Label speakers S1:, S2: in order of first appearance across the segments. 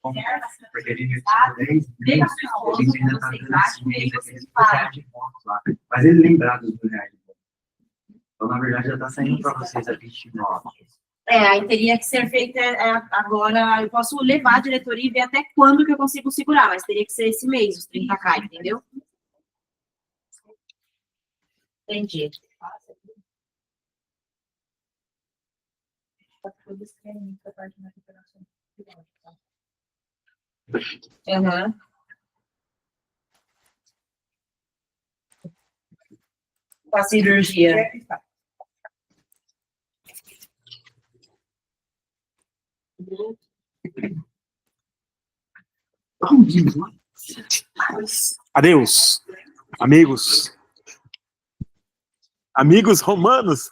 S1: Porque a gente tinha 10 meses, a gente ainda está dando esse mês aqueles R$ 2 de pontos lá. Mas ele lembrar dos R$ 2 de pontos. Então, na verdade, já está saindo para vocês a 29.
S2: Aí teria que ser feita agora. Eu posso levar a diretoria e ver até quando que eu consigo segurar, mas teria que ser esse mês, os 30K, entendeu? Entendi. Uhum. Com a cirurgia.
S3: Adeus, amigos. Amigos romanos.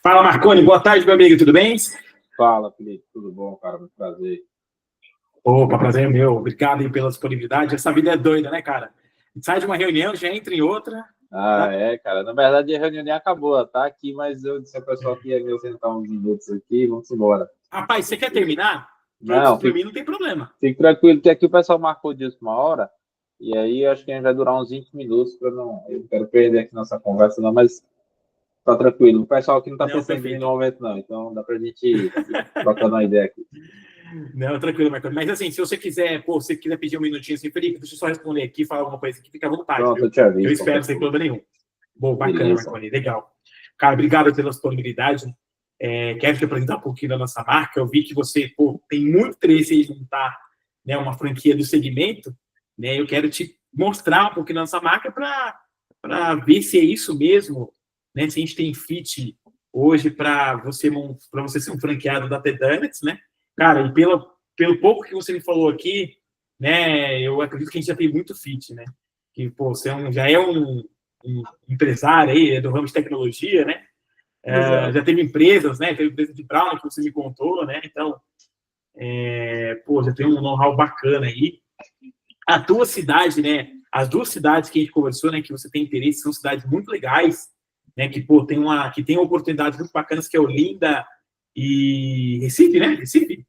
S3: Fala, Marconi. Boa tarde, meu amigo. Tudo bem?
S4: Fala, Felipe. Tudo bom, cara? Muito prazer.
S3: Opa, prazer é meu. Obrigado aí pela disponibilidade. Essa vida é doida, né, cara? A gente sai de uma reunião, já entra em outra.
S4: É, cara. Na verdade, a reunião nem acabou, tá aqui, mas eu disse ao pessoal que ia me ausentar uns minutos aqui. Vamos embora.
S3: Rapaz, você quer terminar?
S4: Não,
S3: Para mim não tem problema.
S4: Fique tranquilo, que aqui o pessoal marcou o dia de 1 hora. E aí, acho que a gente vai durar uns 20 minutos. Eu não quero perder aqui nossa conversa, não, mas tá tranquilo. O pessoal aqui não tá percebendo no momento, não. Então, dá pra gente ir trocando uma ideia aqui.
S3: Não, tranquilo, Marconi. Mas assim, se você quiser, pô, se você quiser pedir um minutinho assim, Felipe, deixa eu só responder aqui, falar alguma coisa aqui, fica à vontade,
S4: Pronto,
S3: viu?
S4: eu te aviso.
S3: Eu espero, sem problema nenhum. Bom, bacana,
S4: Beleza.
S3: Marconi, legal. Cara, obrigado pela disponibilidade. Quero te apresentar um pouquinho da nossa marca. Eu vi que você, pô, tem muito interesse em montar, né, uma franquia do segmento, né? Eu quero te mostrar um pouquinho da nossa marca para ver se é isso mesmo, né? Se a gente tem fit hoje para você ser um franqueado da T-Donuts, né? Cara, e pelo pouco que você me falou aqui, né? Eu acredito que a gente já tem muito fit, né? Que, pô, você já é um empresário aí, é do ramo de tecnologia, né? Já teve empresas, né? Teve empresa de Brown que você me contou, né? Então, pô, já tem um know-how bacana aí. A tua cidade, né? As duas cidades que a gente conversou, né? Que você tem interesse, são cidades muito legais, né? Que, pô, que tem oportunidades muito bacanas, que é Olinda e Recife, né? Recife?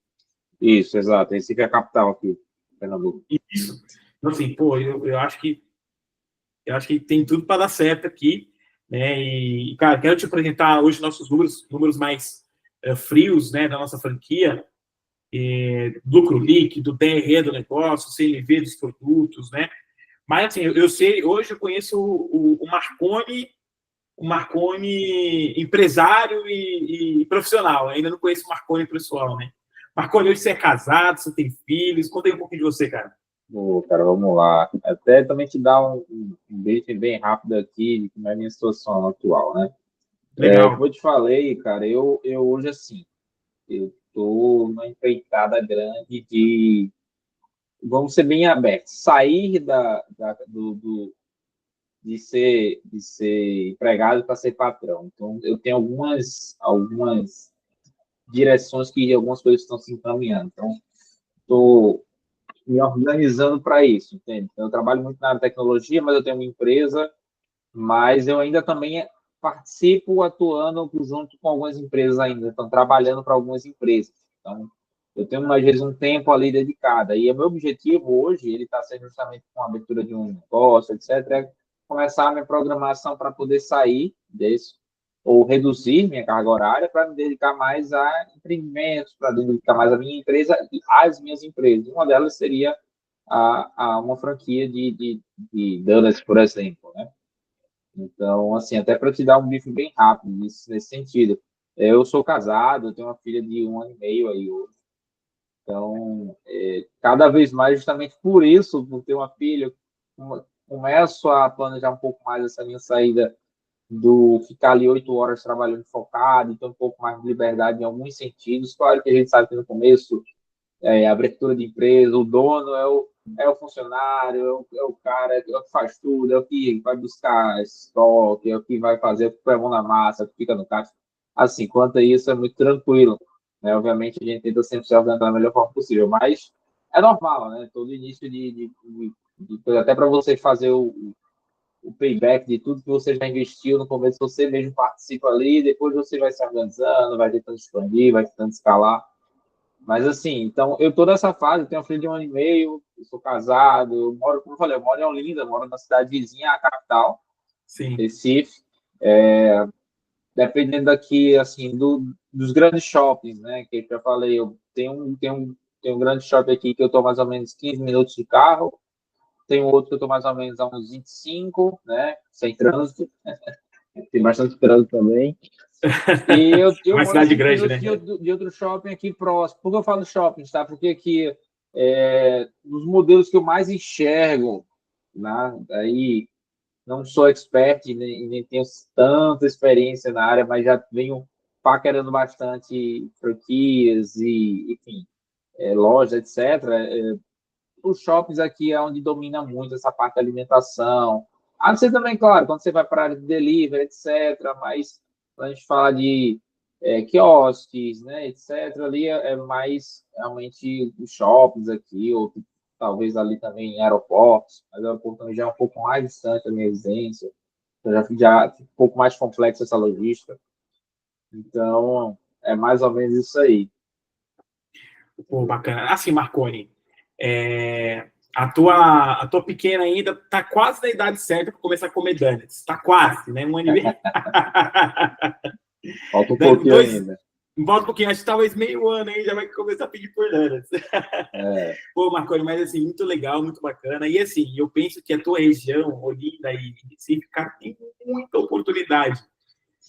S4: Isso, exato. Recife é a capital aqui, Pernambuco.
S3: Isso. Então, assim, pô, eu acho que tem tudo para dar certo aqui, né? E, cara, quero te apresentar hoje nossos números mais frios, né, da nossa franquia, lucro líquido, DRE do negócio, CLV dos produtos, né? Mas, assim, eu sei, hoje eu conheço o Marconi empresário e profissional, ainda não conheço o Marconi pessoal, né? Marconi, hoje você é casado, você tem filhos, conta aí um pouquinho de você, cara.
S4: Pô, cara, vamos lá. Até também te dar um briefing bem rápido aqui de como é a minha situação atual, né?
S3: Legal.
S4: Como eu te falei, cara, eu hoje, assim, eu tô numa empreitada grande de, vamos ser bem abertos, sair de ser empregado para ser patrão. Então, eu tenho algumas direções que algumas coisas estão se encaminhando. Então, estou me organizando para isso, entende? Então, eu trabalho muito na área de tecnologia, mas eu tenho uma empresa, mas eu ainda também participo atuando junto com algumas empresas ainda, estão trabalhando para algumas empresas. Então, eu tenho, às vezes, um tempo ali dedicado. E o meu objetivo hoje, ele está sendo justamente com a abertura de um negócio, etc., é começar a minha programação para poder sair desse, ou reduzir minha carga horária para me dedicar mais a empreendimentos, para dedicar mais à minha empresa e às minhas empresas. Uma delas seria a uma franquia de donuts, por exemplo, né? Então, assim, até para te dar um bife bem rápido nesse sentido. Eu sou casado, eu tenho uma filha de 1 ano e meio aí hoje. Então, cada vez mais, justamente por isso, por ter uma filha, começo a planejar um pouco mais essa minha saída do ficar ali 8 horas trabalhando focado, então um pouco mais de liberdade em alguns sentidos. Claro que a gente sabe que no começo, a abertura de empresa, o dono é o funcionário, é o cara, é o que faz tudo, é o que vai buscar estoque, é o que vai fazer, é o que põe a mão na massa, é o que fica no caixa. Assim, quanto a isso, é muito tranquilo, né? Obviamente, a gente tenta sempre se organizar da melhor forma possível, mas é normal, né? Todo início até para você fazer o payback de tudo que você já investiu no começo, você mesmo participa ali, depois você vai se organizando, vai tentando expandir, vai tentando escalar. Mas assim, então, eu tô nessa fase, eu tenho uma filha de 1 ano e meio, eu sou casado, eu moro, como eu falei, eu moro em Olinda, moro na cidade vizinha à capital,
S3: Sim.
S4: Recife. Dependendo aqui, assim, dos grandes shoppings, né, que eu já falei, eu tenho um grande shopping aqui que eu tô mais ou menos 15 minutos de carro, tem outro que eu estou mais ou menos a uns 25, né? Sem trânsito. Tem bastante trânsito também. E eu
S3: Uma
S4: moro a
S3: cidade
S4: 5
S3: grande,
S4: minutos
S3: né?
S4: de outro shopping aqui próximo. Por que eu falo shopping, tá? Porque aqui, os modelos que eu mais enxergo, né? Aí, não sou expert, nem tenho tanta experiência na área, mas já venho paquerando bastante franquias e, enfim, lojas, etc. Os shoppings aqui é onde domina muito essa parte da alimentação. A não ser também, claro, quando você vai para a área de delivery, etc. Mas quando a gente fala de quiosques, né, etc., ali é mais realmente os shoppings aqui, ou talvez ali também em aeroportos, mas o aeroporto também já é um pouco mais distante da minha residência, então já fica um pouco mais complexa essa logística. Então, é mais ou menos isso aí.
S3: Pô, bacana. Assim, Marconi, a tua pequena ainda tá quase na idade certa para começar a comer donuts. Tá quase, né? 1 ano e meio.
S4: Falta um pouquinho ainda.
S3: volta um pouquinho, acho que talvez meio ano aí já vai começar a pedir por donuts. Pô, Marconi, mas assim, muito legal, muito bacana. E assim, eu penso que a tua região, Olinda e Recife, cara, tem muita oportunidade.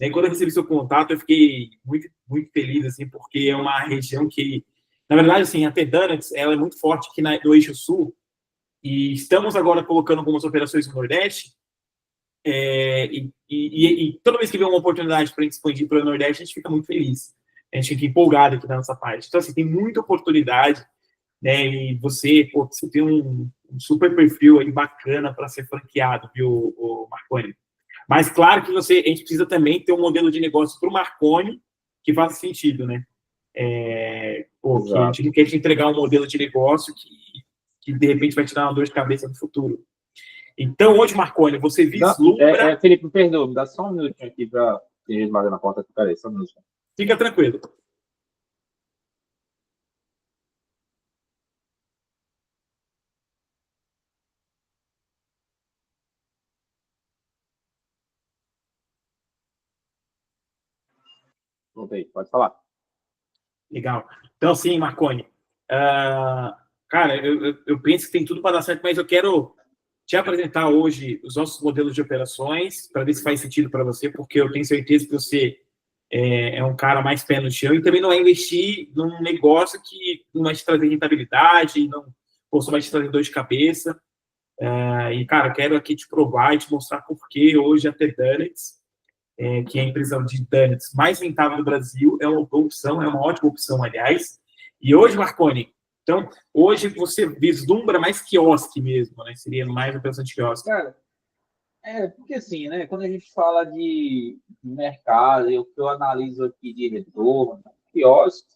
S3: E quando eu recebi seu contato, eu fiquei muito, muito feliz, assim, porque é uma região que, na verdade, assim, a T-Donuts, ela é muito forte aqui no Eixo Sul, e estamos agora colocando algumas operações no Nordeste, e toda vez que vem uma oportunidade para a gente expandir para o Nordeste, a gente fica muito feliz. A gente fica empolgado aqui na nossa parte. Então, assim, tem muita oportunidade, né? E você, pô, você tem um super perfil aí bacana para ser franqueado, viu, o Marconi? Mas, claro que a gente precisa também ter um modelo de negócio para o Marconi que faça sentido, né? Que a gente não quer te entregar um modelo de negócio que de repente vai te dar uma dor de cabeça no futuro. Então, hoje, Marconi, você vislumbra...
S4: Felipe, me perdoa, me dá só um minutinho aqui para ter mais na porta. Peraí, só um minutinho.
S3: Fica tranquilo.
S4: Voltei, pode falar.
S3: Legal. Então, sim, Marconi, cara, eu penso que tem tudo para dar certo, mas eu quero te apresentar hoje os nossos modelos de operações, para ver se faz sentido para você, porque eu tenho certeza que você é um cara mais pé no chão e também não vai investir num negócio que não vai te trazer rentabilidade, não só vai te trazer dor de cabeça. E, cara, eu quero aqui te provar e te mostrar por que hoje a T-Donuts, que é a empresa de donuts mais rentável do Brasil, é uma boa opção, é uma ótima opção, aliás. E hoje, Marconi, então, hoje você vislumbra mais quiosque mesmo, né? Seria mais operação de quiosque.
S4: Cara, porque assim, né? Quando a gente fala de mercado, o que eu analiso aqui de retorno, quiosque,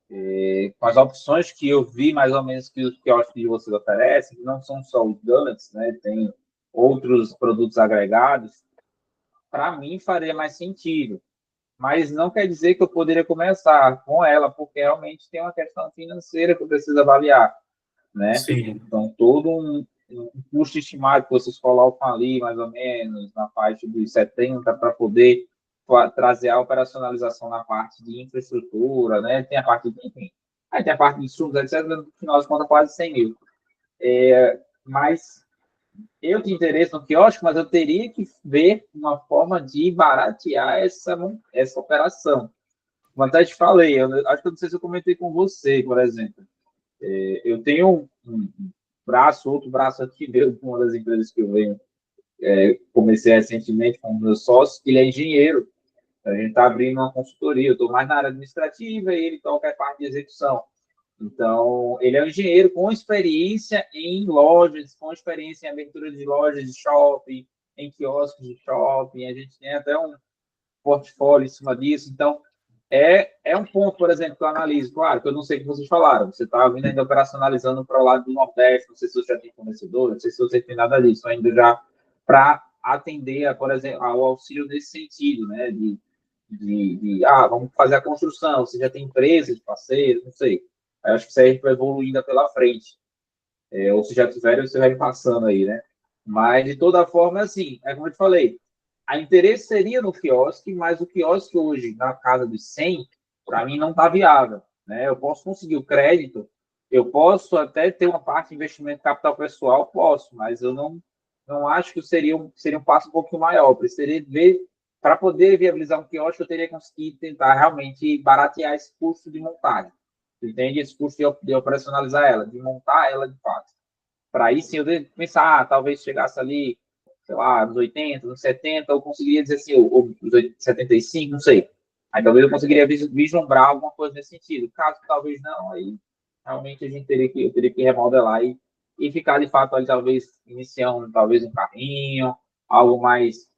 S4: com as opções que eu vi, mais ou menos, que os quiosques que vocês oferecem, que não são só os donuts, né? Tem outros produtos agregados, para mim faria mais sentido. Mas não quer dizer que eu poderia começar com ela, porque realmente tem uma questão financeira que eu preciso avaliar, né?
S3: Sim.
S4: Então, todo um custo estimado que vocês colocam ali, mais ou menos, na faixa dos 70, para poder trazer a operacionalização na parte de infraestrutura, né? Tem a parte de, enfim, aí tem a parte de insumos, etc., no final das contas, quase 100 mil. Mas eu tenho interesse no quiosque, mas eu teria que ver uma forma de baratear essa operação. Como até te falei, acho que eu não sei se eu comentei com você, por exemplo. Eu tenho um braço, outro braço aqui dentro de uma das empresas que eu venho, comecei recentemente com o meu sócio, que ele é engenheiro. A gente está abrindo uma consultoria, eu estou mais na área administrativa e ele toca a parte de execução. Então, ele é um engenheiro com experiência em lojas, com experiência em abertura de lojas de shopping, em quiosques de shopping, a gente tem até um portfólio em cima disso. Então, é um ponto, por exemplo, que eu analiso. Claro, que eu não sei o que vocês falaram, você está vindo ainda operacionalizando para o lado do Nordeste, não sei se você já tem fornecedor, não sei se você tem nada disso, ainda já para atender, por exemplo, ao auxílio nesse sentido, né, vamos fazer a construção, você já tem empresa de parceiro, não sei. Eu acho que isso aí vai evoluindo pela frente. Ou se já tiver, você vai passando aí, né? Mas, de toda forma, assim, como eu te falei, a interesse seria no quiosque, mas o quiosque hoje, na casa dos 100, para mim não está viável, né? Eu posso conseguir o crédito, eu posso até ter uma parte de investimento capital pessoal, posso, mas eu não acho que seria um passo um pouco maior. Eu precisaria ver, para poder viabilizar um quiosque, eu teria que conseguir tentar realmente baratear esse custo de montagem. Entende? Esse custo de operacionalizar ela, de montar ela de fato. Para aí sim eu pensar, talvez chegasse ali, sei lá, nos 80, nos 70, eu conseguiria dizer assim, ou nos 75, não sei. Aí talvez eu conseguiria vislumbrar alguma coisa nesse sentido. Caso talvez não, aí realmente eu teria que remodelar e ficar de fato ali, talvez iniciando talvez um carrinho, algo mais,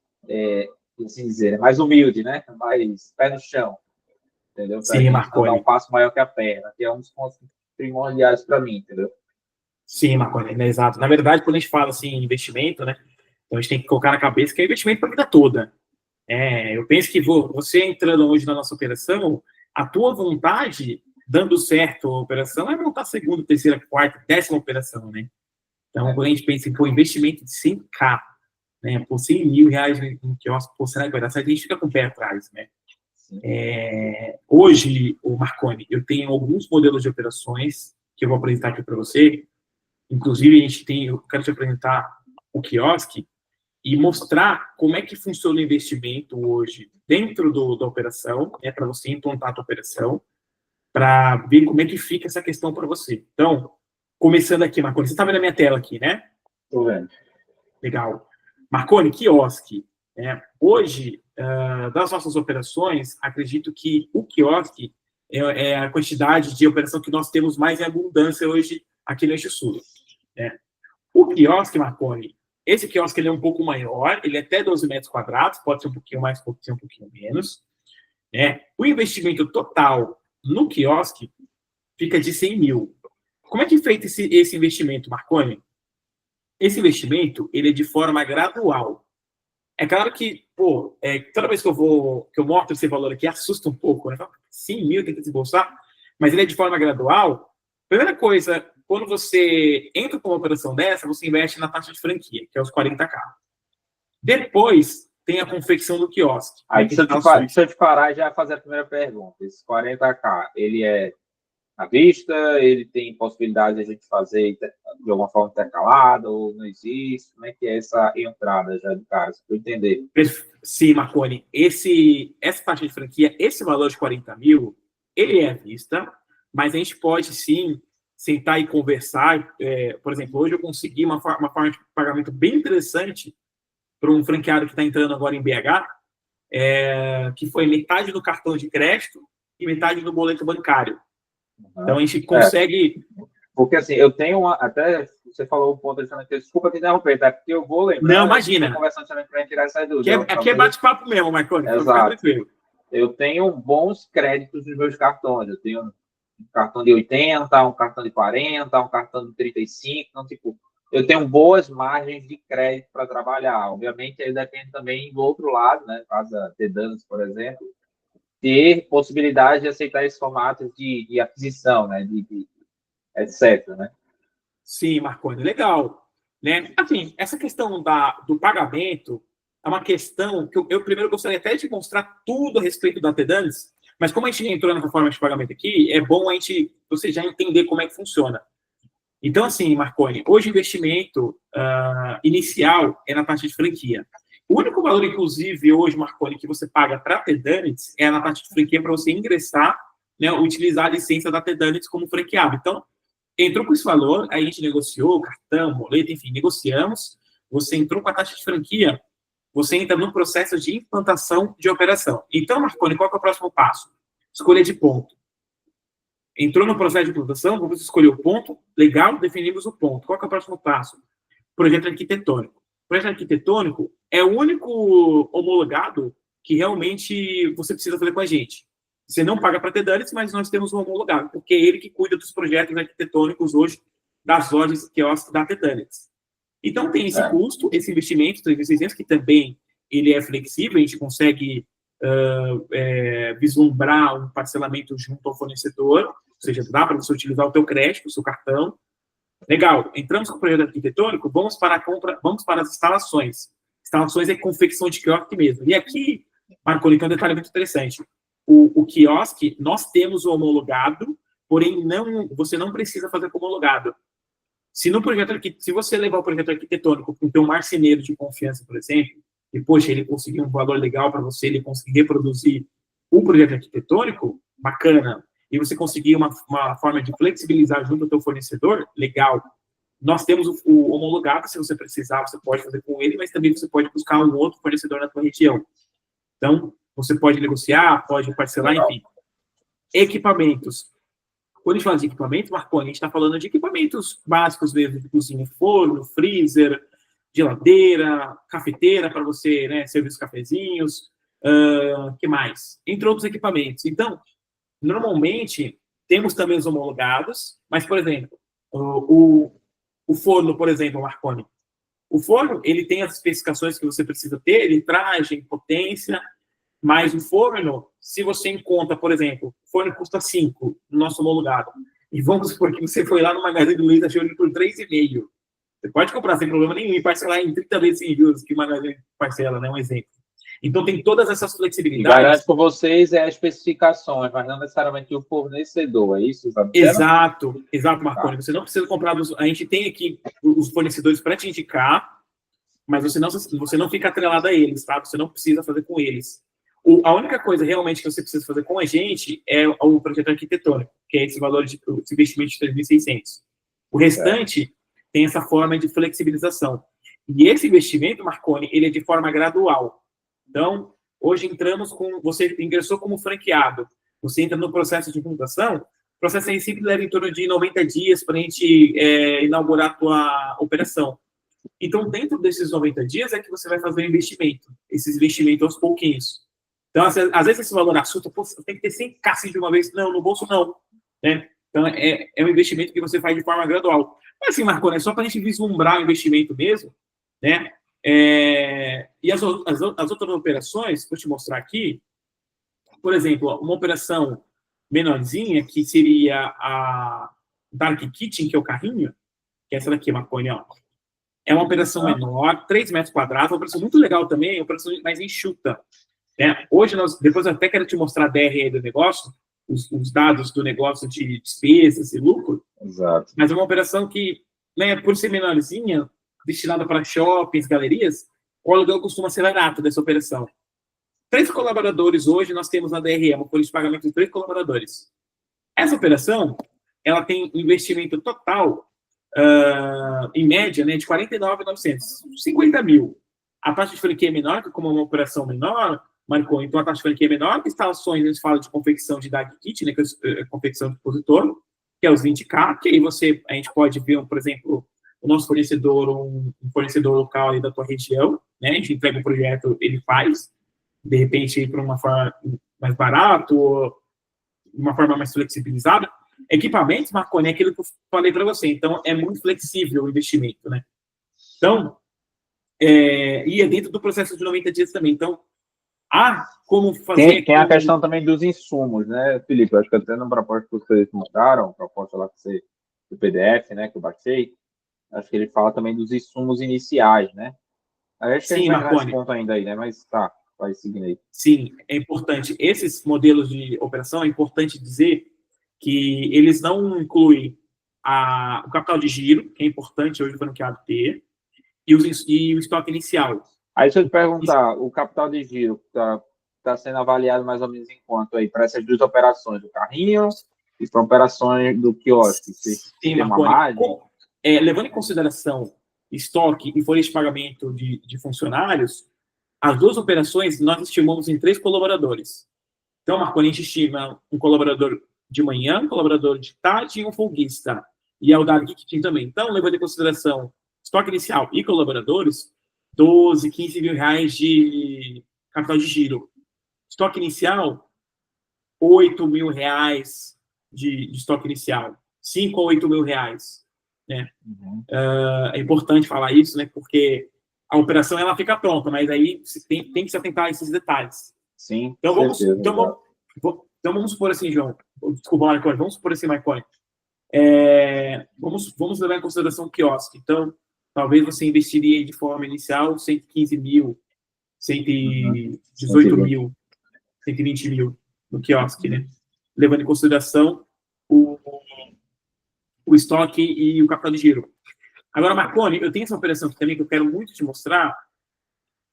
S4: assim dizer, mais humilde, né? Mais pé no chão. Entendeu? Para a gente não dar um passo maior que a perna, que é um dos pontos primordiais para mim, entendeu?
S3: Sim, Marconi, é exato. Na verdade, quando a gente fala assim, investimento, né? Então a gente tem que colocar na cabeça que é investimento para a vida toda. Eu penso que você entrando hoje na nossa operação, a tua vontade, dando certo a operação, é montar a segunda, terceira, quarta, 10ª operação, né? Então, quando a gente pensa em investimento de 100K, né? Por 100 mil reais em quiosque, será que vai dar certo? A gente fica com o pé atrás, né?
S4: sim.
S3: Hoje, o Marconi, eu tenho alguns modelos de operações que eu vou apresentar aqui para você. Inclusive, eu quero te apresentar o quiosque e mostrar como é que funciona o investimento hoje dentro da operação, para você implantar a tua operação, para ver como é que fica essa questão para você. Então, começando aqui, Marconi, você está vendo a minha tela aqui, né?
S4: Estou vendo.
S3: Legal. Marconi, quiosque. Hoje, das nossas operações, acredito que o quiosque é a quantidade de operação que nós temos mais em abundância hoje aqui no Eixo Sul. O quiosque, Marconi, esse quiosque ele é um pouco maior, ele é até 12 metros quadrados, pode ser um pouquinho mais, pode ser um pouquinho menos. O investimento total no quiosque fica de 100 mil. Como é que é feito esse investimento, Marconi? Esse investimento, ele é de forma gradual. É claro que, toda vez que eu mostro esse valor aqui, assusta um pouco, né? 100 mil tem que desembolsar, mas ele é de forma gradual. Primeira coisa, quando você entra com uma operação dessa, você investe na taxa de franquia, que é os 40K. Depois, tem a confecção do quiosque.
S4: Aí, deixa eu te parar e já fazer a primeira pergunta. Esse 40K, ele é à vista? Ele tem possibilidade de a gente fazer de alguma forma intercalada ou não existe? Como é que é essa entrada já de cara? Se eu entender.
S3: Sim, Marconi. Essa taxa de franquia, esse valor de 40 mil, ele é à vista, mas a gente pode, sim, sentar e conversar. Por exemplo, hoje eu consegui uma forma de pagamento bem interessante para um franqueado que está entrando agora em BH, que foi metade do cartão de crédito e metade do boleto bancário. Então, a gente consegue...
S4: Porque, assim, eu tenho até você falou um ponto, desculpa te interromper, tá? Porque eu vou lembrar...
S3: Não, imagina.
S4: Conversando também para tirar essa dúvida.
S3: Aqui é bate-papo mesmo, Marconi.
S4: Exato. Eu tenho bons créditos nos meus cartões. Eu tenho um cartão de 80, um cartão de 40, um cartão de 35. Então, tipo, eu tenho boas margens de crédito para trabalhar. Obviamente, aí depende também do outro lado, né? No caso da Tedanos, por exemplo, ter possibilidade de aceitar esses formatos de aquisição, né? Etc, né?
S3: Sim, Marconi, legal. Né? Assim, essa questão do pagamento é uma questão que eu primeiro gostaria até de mostrar tudo a respeito da Tedanos, mas como a gente entrou nessa forma de pagamento aqui, é bom você já entender como é que funciona. Então, assim, Marconi, hoje o investimento inicial é na taxa de franquia. O único valor, inclusive, hoje, Marconi, que você paga para a Tedanos é na taxa de franquia para você ingressar, né, utilizar a licença da Tedanos como franqueado. Então, entrou com esse valor, aí a gente negociou, cartão, boleto, enfim, negociamos. Você entrou com a taxa de franquia, você entra no processo de implantação de operação. Então, Marconi, qual que é o próximo passo? Escolha de ponto. Entrou no processo de implantação, vamos escolher o ponto, legal, definimos o ponto. Qual que é o próximo passo? Projeto arquitetônico. O projeto arquitetônico é o único homologado que realmente você precisa fazer com a gente. Você não paga para Tedanos, mas nós temos um homologado, porque é ele que cuida dos projetos arquitetônicos hoje das lojas quiosques da Tedanos. Então, tem esse custo, esse investimento, 3.600, que também ele é flexível, a gente consegue vislumbrar um parcelamento junto ao fornecedor, ou seja, dá para você utilizar o teu crédito, o seu cartão. Legal, entramos com o projeto arquitetônico, vamos para a compra, vamos para as instalações. Instalações é confecção de quiosque mesmo. E aqui, Marconi, tem um detalhe muito interessante. O quiosque, nós temos o homologado, porém você não precisa fazer com o homologado. Se você levar o projeto arquitetônico para o teu marceneiro de confiança, por exemplo, e, poxa, ele conseguir um valor legal para você, ele conseguir reproduzir o projeto arquitetônico, bacana, e você conseguir uma forma de flexibilizar junto ao teu fornecedor, legal. Nós temos o homologado, se você precisar, você pode fazer com ele, mas também você pode buscar um outro fornecedor na tua região. Então, você pode negociar, pode parcelar, enfim. Equipamentos. Quando a gente fala de equipamentos, Marconi, a gente está falando de equipamentos básicos mesmo, de cozinha, forno, freezer, geladeira, cafeteira para você, né, servir os cafezinhos, que mais? Entre outros equipamentos. Então, normalmente, temos também os homologados, mas, por exemplo, o forno, por exemplo, Marconi, o forno, ele tem as especificações que você precisa ter, litragem, potência, mas o forno, se você encontra, por exemplo, o forno custa 5 no nosso homologado, e vamos supor que você foi lá no Magazine Luiza, achou ele por 3,5. Você pode comprar sem problema nenhum e parcelar em 30 vezes sem juros, que o Magazine parcela, né? Um exemplo. Então, tem todas essas
S4: E
S3: flexibilidades.
S4: garante com vocês as especificações, mas não necessariamente o fornecedor, é isso? Sabe?
S3: Exato, Marconi. Você não precisa comprar a gente tem aqui os fornecedores para te indicar, mas você não fica atrelado a eles, tá? Você não precisa fazer com eles. A única coisa realmente que você precisa fazer com a gente é o projeto arquitetônico, que é esse valor esse investimento de 3.600. O restante tem essa forma de flexibilização. E esse investimento, Marconi, ele é de forma gradual. Então, hoje você ingressou como franqueado, você entra no processo de implantação, o processo aí sempre leva em torno de 90 dias para a gente inaugurar a tua operação. Então, dentro desses 90 dias é que você vai fazer o investimento, esses investimentos aos pouquinhos. Então, às vezes esse valor assunto, tem que ter 100 caixas de uma vez. Não, no bolso não. Né? Então, é um investimento que você faz de forma gradual. Mas assim, Marconi, é só para a gente vislumbrar o investimento mesmo, né? E as outras operações, vou te mostrar aqui, por exemplo, uma operação menorzinha, que seria a Dark Kitchen, que é o carrinho, que é essa daqui, Marconi, ó. É uma operação menor, 3 metros quadrados, uma operação muito legal também, uma operação mais enxuta. Né? Hoje, depois eu até quero te mostrar a DRE do negócio, os dados do negócio de despesas e lucro.
S4: Exato.
S3: Mas é uma operação que, né, por ser menorzinha, destinada para shoppings, galerias, o aluguel costuma ser barato dessa operação. 3 colaboradores hoje, nós temos na DRE, uma folha de pagamento de 3 colaboradores. Essa operação, ela tem um investimento total, em média, né, de 49.900, 50 mil. A taxa de franquia é menor, que como é uma operação menor, Marcou, então a taxa de franquia é menor, instalações, a gente fala de confecção de dark kit, né, que é confecção de expositor, que é os 20K, que aí a gente pode ver, por exemplo, o nosso fornecedor, um fornecedor local ali da tua região, né, a gente entrega um projeto, ele faz, de repente, para uma forma mais barata, ou uma forma mais flexibilizada. Equipamentos, Marconi, é aquilo que eu falei para você, então é muito flexível o investimento, né? Então, e é dentro do processo de 90 dias também, então, como fazer...
S4: Tem a questão também dos insumos, né, Felipe? Eu acho que até no proposta que vocês mandaram, proposta lá do PDF, né, que eu baixei, acho que ele fala também dos insumos iniciais, né? Acho que a gente vai entrar nesse ponto ainda aí, né? Mas tá, vai seguindo aí.
S3: Sim, é importante. Esses modelos de operação, é importante dizer que eles não incluem o capital de giro, que é importante hoje o franqueado ter, e o estoque inicial.
S4: Aí, se eu te perguntar, o capital de giro está sendo avaliado mais ou menos em quanto aí para essas 2 operações, do carrinho e para operações do quiosque?
S3: Sim, Marconi. Levando em consideração estoque e folha de pagamento de funcionários, as 2 operações nós estimamos em 3 colaboradores. Então, Marconi, a gente estima um colaborador de manhã, um colaborador de tarde e um folguista. E é o Dark Kitchen também. Então, levando em consideração estoque inicial e colaboradores, 12, 15 mil reais de capital de giro. Estoque inicial, 8 mil reais de estoque inicial. 5 ou 8 mil reais. Né?
S4: Uhum.
S3: É importante falar isso, né? Porque a operação ela fica pronta, mas aí tem que se atentar a esses detalhes.
S4: Sim,
S3: então vamos supor assim, João. Desculpa, Marconi. Vamos supor assim, Marconi. Vamos levar em consideração o quiosque. Então, talvez você investiria de forma inicial 115 mil, 118 mil, 120 mil no quiosque, né? Levando em consideração o estoque e o capital de giro. Agora, Marconi, eu tenho essa operação aqui também que eu quero muito te mostrar,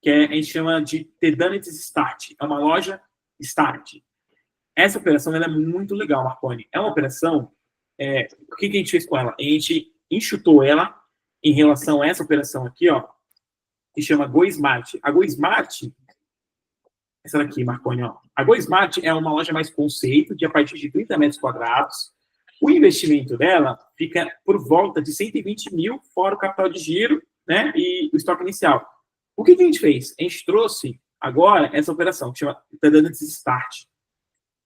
S3: que a gente chama de The Donuts Start. É uma loja Start. Essa operação ela é muito legal, Marconi. É uma operação... o que a gente fez com ela? A gente enxutou ela em relação a essa operação aqui, ó, que chama GoSmart. A GoSmart, essa daqui, Marconi, ó. A GoSmart é uma loja mais conceito, de a partir de 30 metros quadrados. O investimento dela fica por volta de 120 mil, fora o capital de giro, né, e o estoque inicial. O que a gente fez? A gente trouxe agora essa operação, que chama The Donuts Start.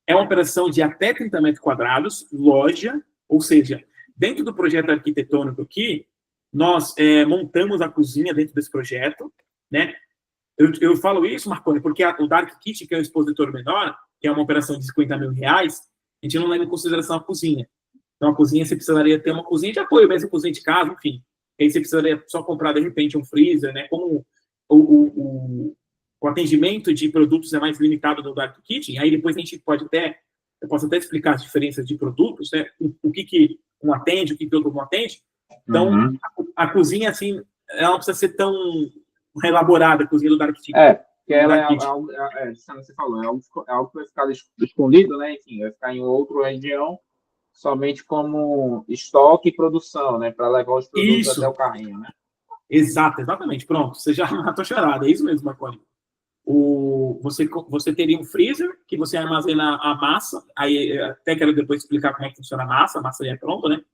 S3: É uma operação de até 30 metros quadrados, loja, ou seja, dentro do projeto arquitetônico aqui, nós montamos a cozinha dentro desse projeto, né? Eu falo isso, Marconi, porque o Dark Kitchen, que é o expositor menor, que é uma operação de 50 mil reais, a gente não leva em consideração a cozinha. Então, a cozinha, você precisaria ter uma cozinha de apoio, mesmo cozinha de casa, enfim. Aí você precisaria só comprar, de repente, um freezer, né? Como o atendimento de produtos é mais limitado no Dark Kitchen, aí depois a gente pode até, eu posso até explicar as diferenças de produtos, né? O que um atende, o que outro não atende. Então,
S4: Uhum.
S3: a cozinha, assim, ela não precisa ser tão elaborada, a cozinha do Dark Kitchen.
S4: Porque ela é algo, você falou, é algo que vai ficar escondido, né? Enfim, vai ficar em outra região, somente como estoque e produção, né? Para levar os produtos até o carrinho, né?
S3: Exatamente. Pronto, você já matou a charada, é isso mesmo, Marconi. Você teria um freezer que você armazena a massa, aí até quero depois explicar como é que funciona a massa já é pronta, né?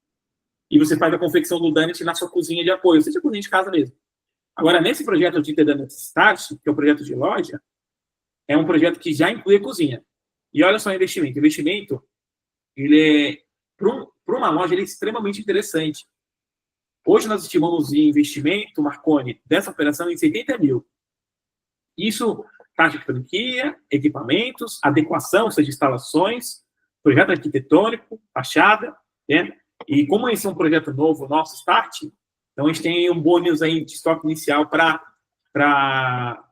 S3: E você faz a confecção do donut na sua cozinha de apoio, seja cozinha de casa mesmo. Agora, nesse projeto de The Donut Start, que é o projeto de loja, é um projeto que já inclui a cozinha. E olha só o investimento. O investimento, ele é, para uma loja, ele é extremamente interessante. Hoje nós estimamos em investimento, Marconi, dessa operação em 70 mil. Isso, taxa de franquia, equipamentos, adequação, ou seja, instalações, projeto arquitetônico, fachada, né? E como esse é um projeto novo, nosso Start, então a gente tem um bônus aí de estoque inicial para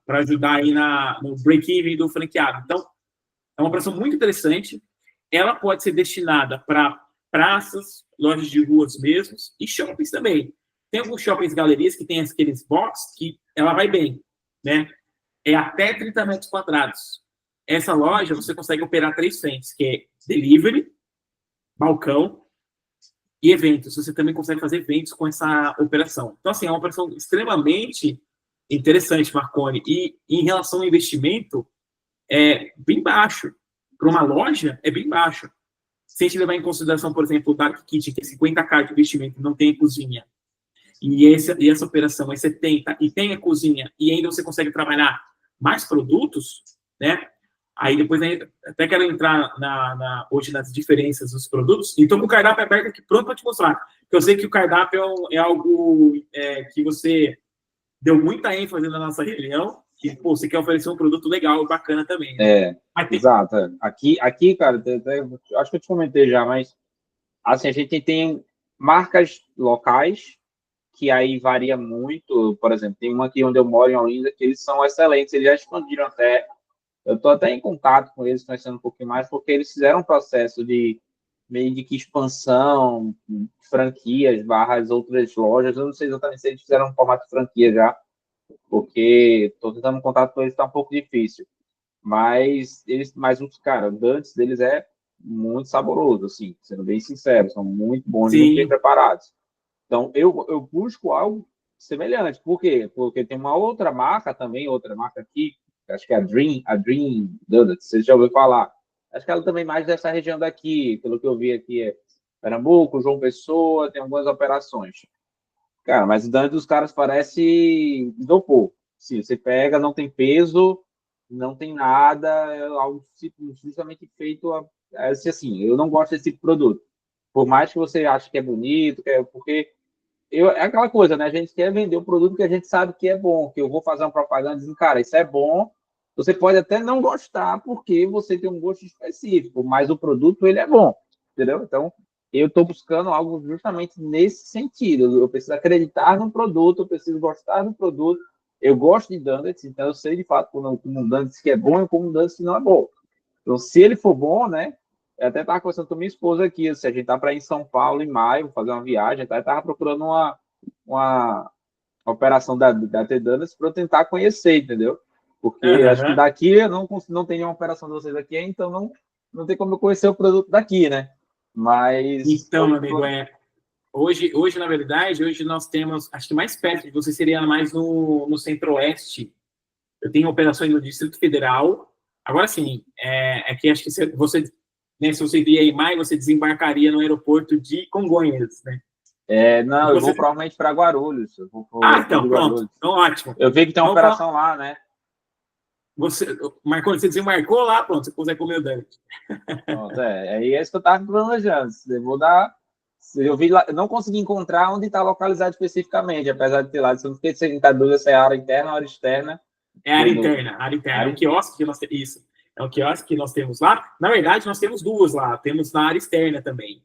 S3: ajudar aí no break-even do franqueado. Então, é uma operação muito interessante. Ela pode ser destinada para praças, lojas de ruas mesmos e shoppings também. Tem alguns shoppings, galerias que tem aqueles box que ela vai bem, né? É até 30 metros quadrados. Essa loja, você consegue operar 3 frentes, que é delivery, balcão e eventos. Você também consegue fazer eventos com essa operação. Então, assim, é uma operação extremamente interessante, Marconi. E em relação ao investimento, é bem baixo. Para uma loja, é bem baixo. Se a gente levar em consideração, por exemplo, o Dark Kitchen, que é 50k de investimento, não tem cozinha, e essa operação é 70 e tem a cozinha, e ainda você consegue trabalhar mais produtos, né? Aí depois até quero entrar hoje nas diferenças dos produtos. E estou com o cardápio aberto aqui pronto para te mostrar. Porque eu sei que o cardápio é algo que você deu muita ênfase na nossa reunião. Que, pô, você quer oferecer um produto legal e bacana também. Né?
S4: Exato. Aqui, cara, acho que eu te comentei já, mas assim, a gente tem marcas locais que aí varia muito. Por exemplo, tem uma aqui onde eu moro, em Olinda, que eles são excelentes, eles já expandiram até. Eu estou até em contato com eles, conhecendo um pouquinho mais, porque eles fizeram um processo de meio de que expansão, franquias, barras, outras lojas. Eu não sei exatamente se eles fizeram um formato de franquia já, porque estou tentando contato com eles, está um pouco difícil. Mas os cara, o Dantes deles é muito saboroso, assim, sendo bem sincero, são muito bons,
S3: Sim.
S4: muito bem preparados. Então, eu busco algo semelhante. Por quê? Porque tem uma outra marca também, outra marca aqui, acho que é a Dream Donuts, você já ouviu falar. Acho que ela também mais dessa região daqui, pelo que eu vi aqui, é Pernambuco, João Pessoa, tem algumas operações. Cara, mas o donut dos caras parece isopor. Se você pega, não tem peso, não tem nada, é algo justamente feito assim, eu não gosto desse tipo de produto. Por mais que você ache que é bonito, porque é aquela coisa, né? A gente quer vender um produto que a gente sabe que é bom, que eu vou fazer uma propaganda dizendo, cara, isso é bom. Você pode até não gostar porque você tem um gosto específico, mas o produto, ele é bom, entendeu? Então, eu estou buscando algo justamente nesse sentido. Eu preciso acreditar no produto, eu preciso gostar do produto. Eu gosto de donuts, então eu sei de fato como um donuts que é bom e como um donuts que não é bom. Então, se ele for bom, né? Eu até estava conversando com minha esposa aqui, se a gente tá para ir em São Paulo em maio, fazer uma viagem, tá? Eu estava procurando uma operação da The Donuts para eu tentar conhecer, entendeu? Porque acho que daqui eu não tem nenhuma operação de vocês aqui, então não tem como eu conhecer o produto daqui, né? Mas...
S3: Então, meu amigo, hoje, na verdade, hoje nós temos, acho que mais perto de você seria mais no Centro-Oeste. Eu tenho operações no Distrito Federal. Agora sim, que acho que você, né, se você vier em maio, você desembarcaria no aeroporto de Congonhas, né?
S4: Não, eu vou provavelmente para Guarulhos.
S3: Então, pronto. Então, ótimo.
S4: Eu vi que tem uma operação lá, né?
S3: Marconi, você desembarcou lá, pronto, você consegue comer o donut.
S4: Pronto, é isso que eu estava planejando. Eu vou dar... Eu vi lá, não consegui encontrar onde está localizado especificamente, apesar de ter lá. Se eu não fiquei sem dúvida se é área interna ou área externa.
S3: É área interna. É um quiosque que nós temos. Isso. É um quiosque que nós temos lá. Na verdade, nós temos 2 lá. Temos na área externa também.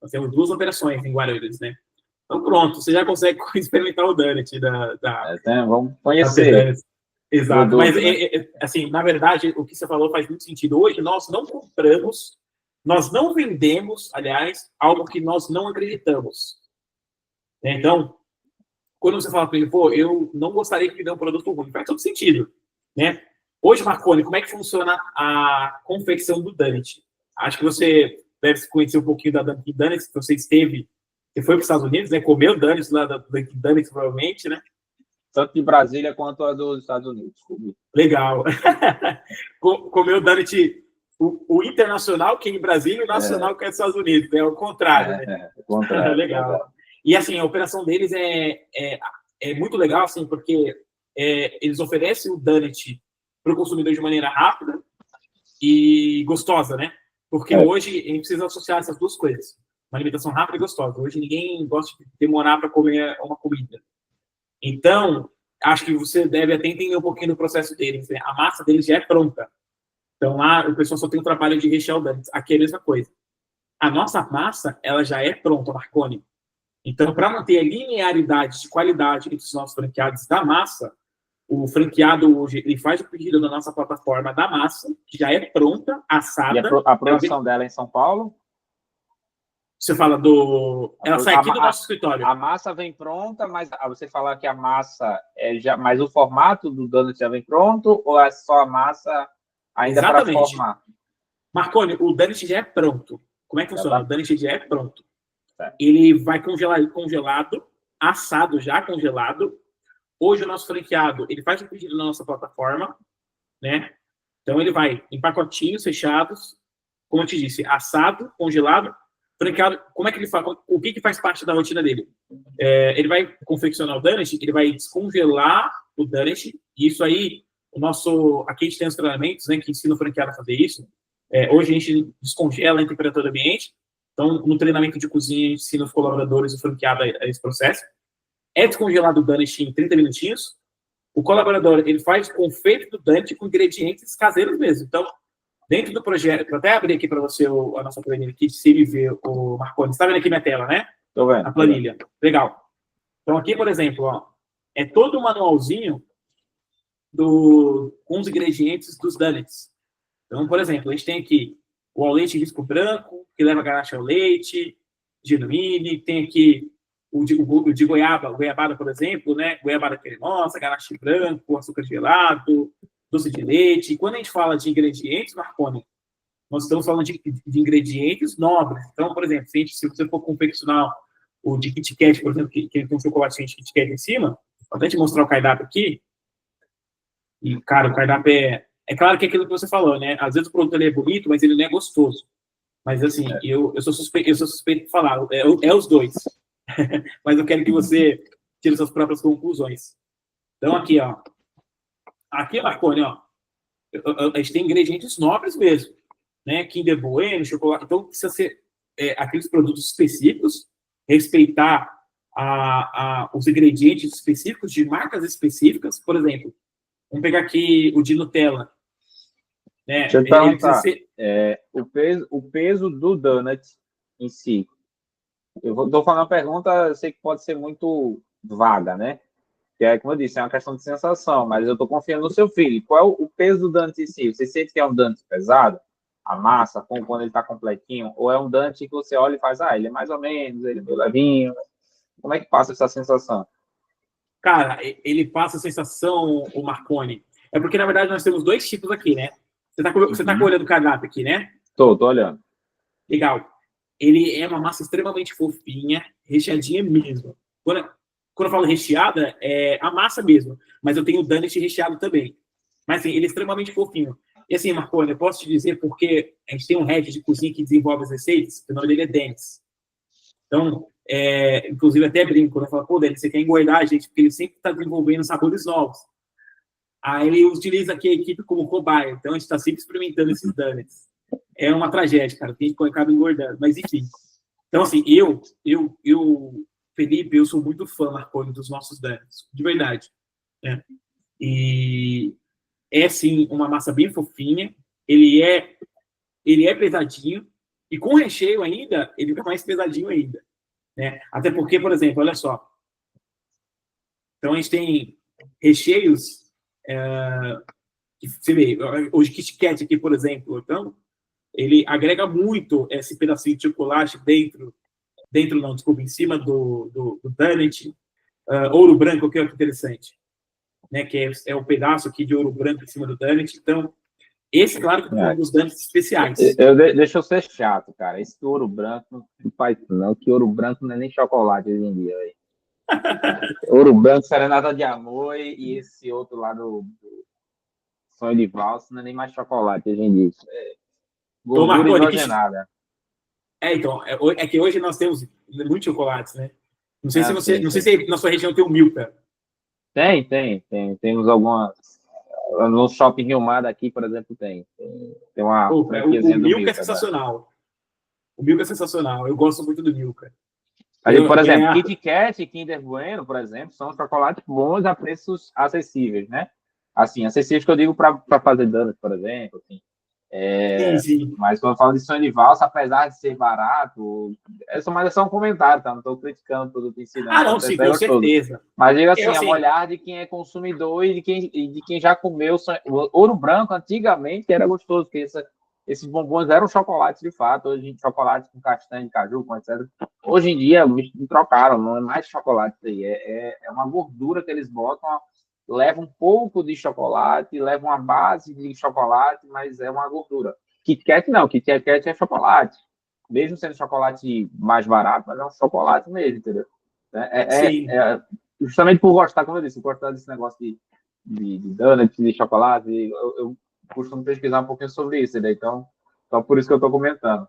S3: Nós temos 2 operações em Guarulhos, né? Então, pronto, você já consegue experimentar o donut
S4: vamos conhecer.
S3: Exato,
S4: Rodolfo,
S3: mas
S4: né?
S3: assim, na verdade, o que você falou faz muito sentido. Hoje nós não compramos, nós não vendemos, aliás, algo que nós não acreditamos. Né? Então, quando você fala para ele, pô, eu não gostaria que me dê um produto ruim, faz todo sentido, né? Hoje, Marconi, como é que funciona a confecção do Donut? Acho que você deve conhecer um pouquinho da Dunkin' Donuts, que você esteve, você foi para os Estados Unidos, né? Comeu Donuts lá da Dunkin' Donuts, provavelmente, né?
S4: Tanto de Brasília quanto a dos Estados Unidos.
S3: Legal. Comeu Donut, o internacional, que é em Brasília, e o nacional, que é nos Estados Unidos, é o contrário, né?
S4: O contrário.
S3: Legal. E, assim, a operação deles é muito legal, assim, porque eles oferecem o donut para o consumidor de maneira rápida e gostosa, né? Porque hoje a gente precisa associar essas duas coisas. Uma alimentação rápida e gostosa. Hoje ninguém gosta de demorar para comer uma comida. Então, acho que você deve até entender um pouquinho do processo deles. Né? A massa deles já é pronta. Então, lá o pessoal só tem o trabalho de rechear o donut. Aqui é a mesma coisa. A nossa massa, ela já é pronta, Marconi. Então, para manter a linearidade de qualidade entre os nossos franqueados da massa, o franqueado hoje ele faz o pedido na nossa plataforma da massa, que já é pronta, assada.
S4: E a produção dela é em São Paulo?
S3: Você fala do... Ela sai aqui do nosso escritório.
S4: A massa vem pronta, mas você fala que a massa mas o formato do donut já vem pronto, ou é só a massa ainda para formar?
S3: Marconi, o donut já é pronto. Como é que funciona? O donut já é pronto.
S4: Certo.
S3: Ele vai congelado, assado já, congelado. Hoje o nosso franqueado, ele faz o pedido na nossa plataforma, né? Então ele vai em pacotinhos fechados, como eu te disse, assado, congelado, franqueado. Como é que ele faz? O que faz parte da rotina dele? Ele vai confeccionar o donut, ele vai descongelar o donut, e isso aí, aqui a gente tem os treinamentos, né, que ensina o franqueado a fazer isso. Hoje a gente descongela em temperatura ambiente. Então, no treinamento de cozinha, a gente ensina os colaboradores, o franqueado, a esse processo. É descongelado o donut em 30 minutinhos. O colaborador, ele faz o confeito do donut com ingredientes caseiros mesmo. Então, dentro do projeto, vou até abrir aqui para você a nossa planilha aqui, se ele ver o Marconi. Você está vendo aqui minha tela, né?
S4: Estou vendo.
S3: A planilha. Legal. Então, aqui, por exemplo, ó, é todo o manualzinho com os ingredientes dos donuts. Então, por exemplo, a gente tem aqui o ao leite risco branco, que leva ganache ao leite, genuíne, tem aqui o de goiabada, por exemplo, né? Goiabada cremosa, ganache branco, açúcar gelado, doce de leite. E quando a gente fala de ingredientes, Marconi, nós estamos falando de ingredientes nobres. Então, por exemplo, se você for confeccionar o de Kit Kat, por exemplo, que tem um chocolatinho de Kit Kat em cima, vou até te mostrar o cardápio aqui. E, cara, o cardápio é claro que é aquilo que você falou, né? Às vezes o produto ele é bonito, mas ele não é gostoso. Mas, assim, eu sou suspeito de falar. É os dois. Mas eu quero que você tire suas próprias conclusões. Então, aqui, ó. Aqui, Marconi, ó. A gente tem ingredientes nobres mesmo. Né? Kinder Bueno, chocolate. Então, precisa ser aqueles produtos específicos, respeitar os ingredientes específicos de marcas específicas. Por exemplo, vamos pegar aqui o de Nutella. Né?
S4: Deixa eu te perguntar, o peso do donut em si. Eu estou falando uma pergunta, eu sei que pode ser muito vaga, né? Que é, como eu disse, é uma questão de sensação, mas eu estou confiando no seu filho. Qual é o peso do donut em si? Você sente que é um donut pesado? A massa, quando ele está completinho? Ou é um donut que você olha e faz, ele é mais ou menos, ele é meio levinho? Como é que passa essa sensação?
S3: Cara, ele passa a sensação, o Marconi. É porque, na verdade, nós temos dois tipos aqui, né? Você tá olhando o cardápio aqui, né?
S4: Tô olhando.
S3: Legal. Ele é uma massa extremamente fofinha, recheadinha mesmo. Quando eu falo recheada, é a massa mesmo. Mas eu tenho o donut recheado também. Mas, assim, ele é extremamente fofinho. E, assim, Marconi, eu posso te dizer porque a gente tem um head de cozinha que desenvolve as receitas, que o nome dele é Denis. Então, inclusive, até brinco, quando eu falo, pô, Denis, você quer engordar a gente, porque ele sempre está desenvolvendo sabores novos. Aí ele utiliza aqui a equipe como cobaia. Então, a gente está sempre experimentando esses donuts. É uma tragédia, cara. Tem que acaba engordando. Mas, enfim. Então, assim, Felipe, eu sou muito fã, Marconi, dos nossos donuts. De verdade. Né? E sim, uma massa bem fofinha. Ele é pesadinho. E com recheio ainda, ele fica mais pesadinho ainda. Né? Até porque, por exemplo, olha só. Então, a gente tem recheios Você vê, hoje Kit Kat aqui, por exemplo, então, ele agrega muito esse pedacinho de chocolate não, desculpa, em cima do donut. Ouro branco, que é interessante, né? Que é o pedaço aqui de ouro branco em cima do donut. Então, esse, claro, que é um dos donuts especiais.
S4: Deixa eu ser chato, cara. Esse ouro branco não faz não, que ouro branco não é nem chocolate hoje em dia, velho. Ouro branco, serenata de amor, e esse outro lá do sonho de valsa não é nem mais chocolate hoje em dia. Gordura hidrogenada.
S3: Então, é que hoje nós temos muitos chocolates, né? Não sei se na sua região tem o Milka.
S4: Tem. Temos algumas. No Shopping Rio Mar aqui, por exemplo, tem uma franquiazinha do
S3: Milka. É sensacional. O Milka é sensacional. Eu gosto muito do Milka.
S4: Aí, por exemplo, Kit Kat e Kinder Bueno, por exemplo, são chocolates bons a preços acessíveis, né? Assim, acessíveis que eu digo para fazer donuts, por exemplo, assim.
S3: Sim.
S4: Mas quando eu falo de sonho de valsa, apesar de ser barato, mas é só um comentário, tá? Não estou criticando o produto em si, não.
S3: Não, sim, com certeza.
S4: Mas digo assim, é um olhar de quem é consumidor e de quem já comeu. Ouro branco, antigamente, era gostoso, porque esses bombons eram chocolates de fato, hoje chocolate com castanha de caju, com etc. Hoje em dia, trocaram, não é mais chocolate aí, é uma gordura que eles botam, leva um pouco de chocolate, leva uma base de chocolate, mas é uma gordura. Kit Kat não, Kit Kat é chocolate. Mesmo sendo chocolate mais barato, mas é um chocolate mesmo, entendeu? Justamente por gostar, como eu disse, gostar desse negócio de donut, de chocolate, eu costumo pesquisar um pouquinho sobre isso, né? Então por isso que eu estou comentando.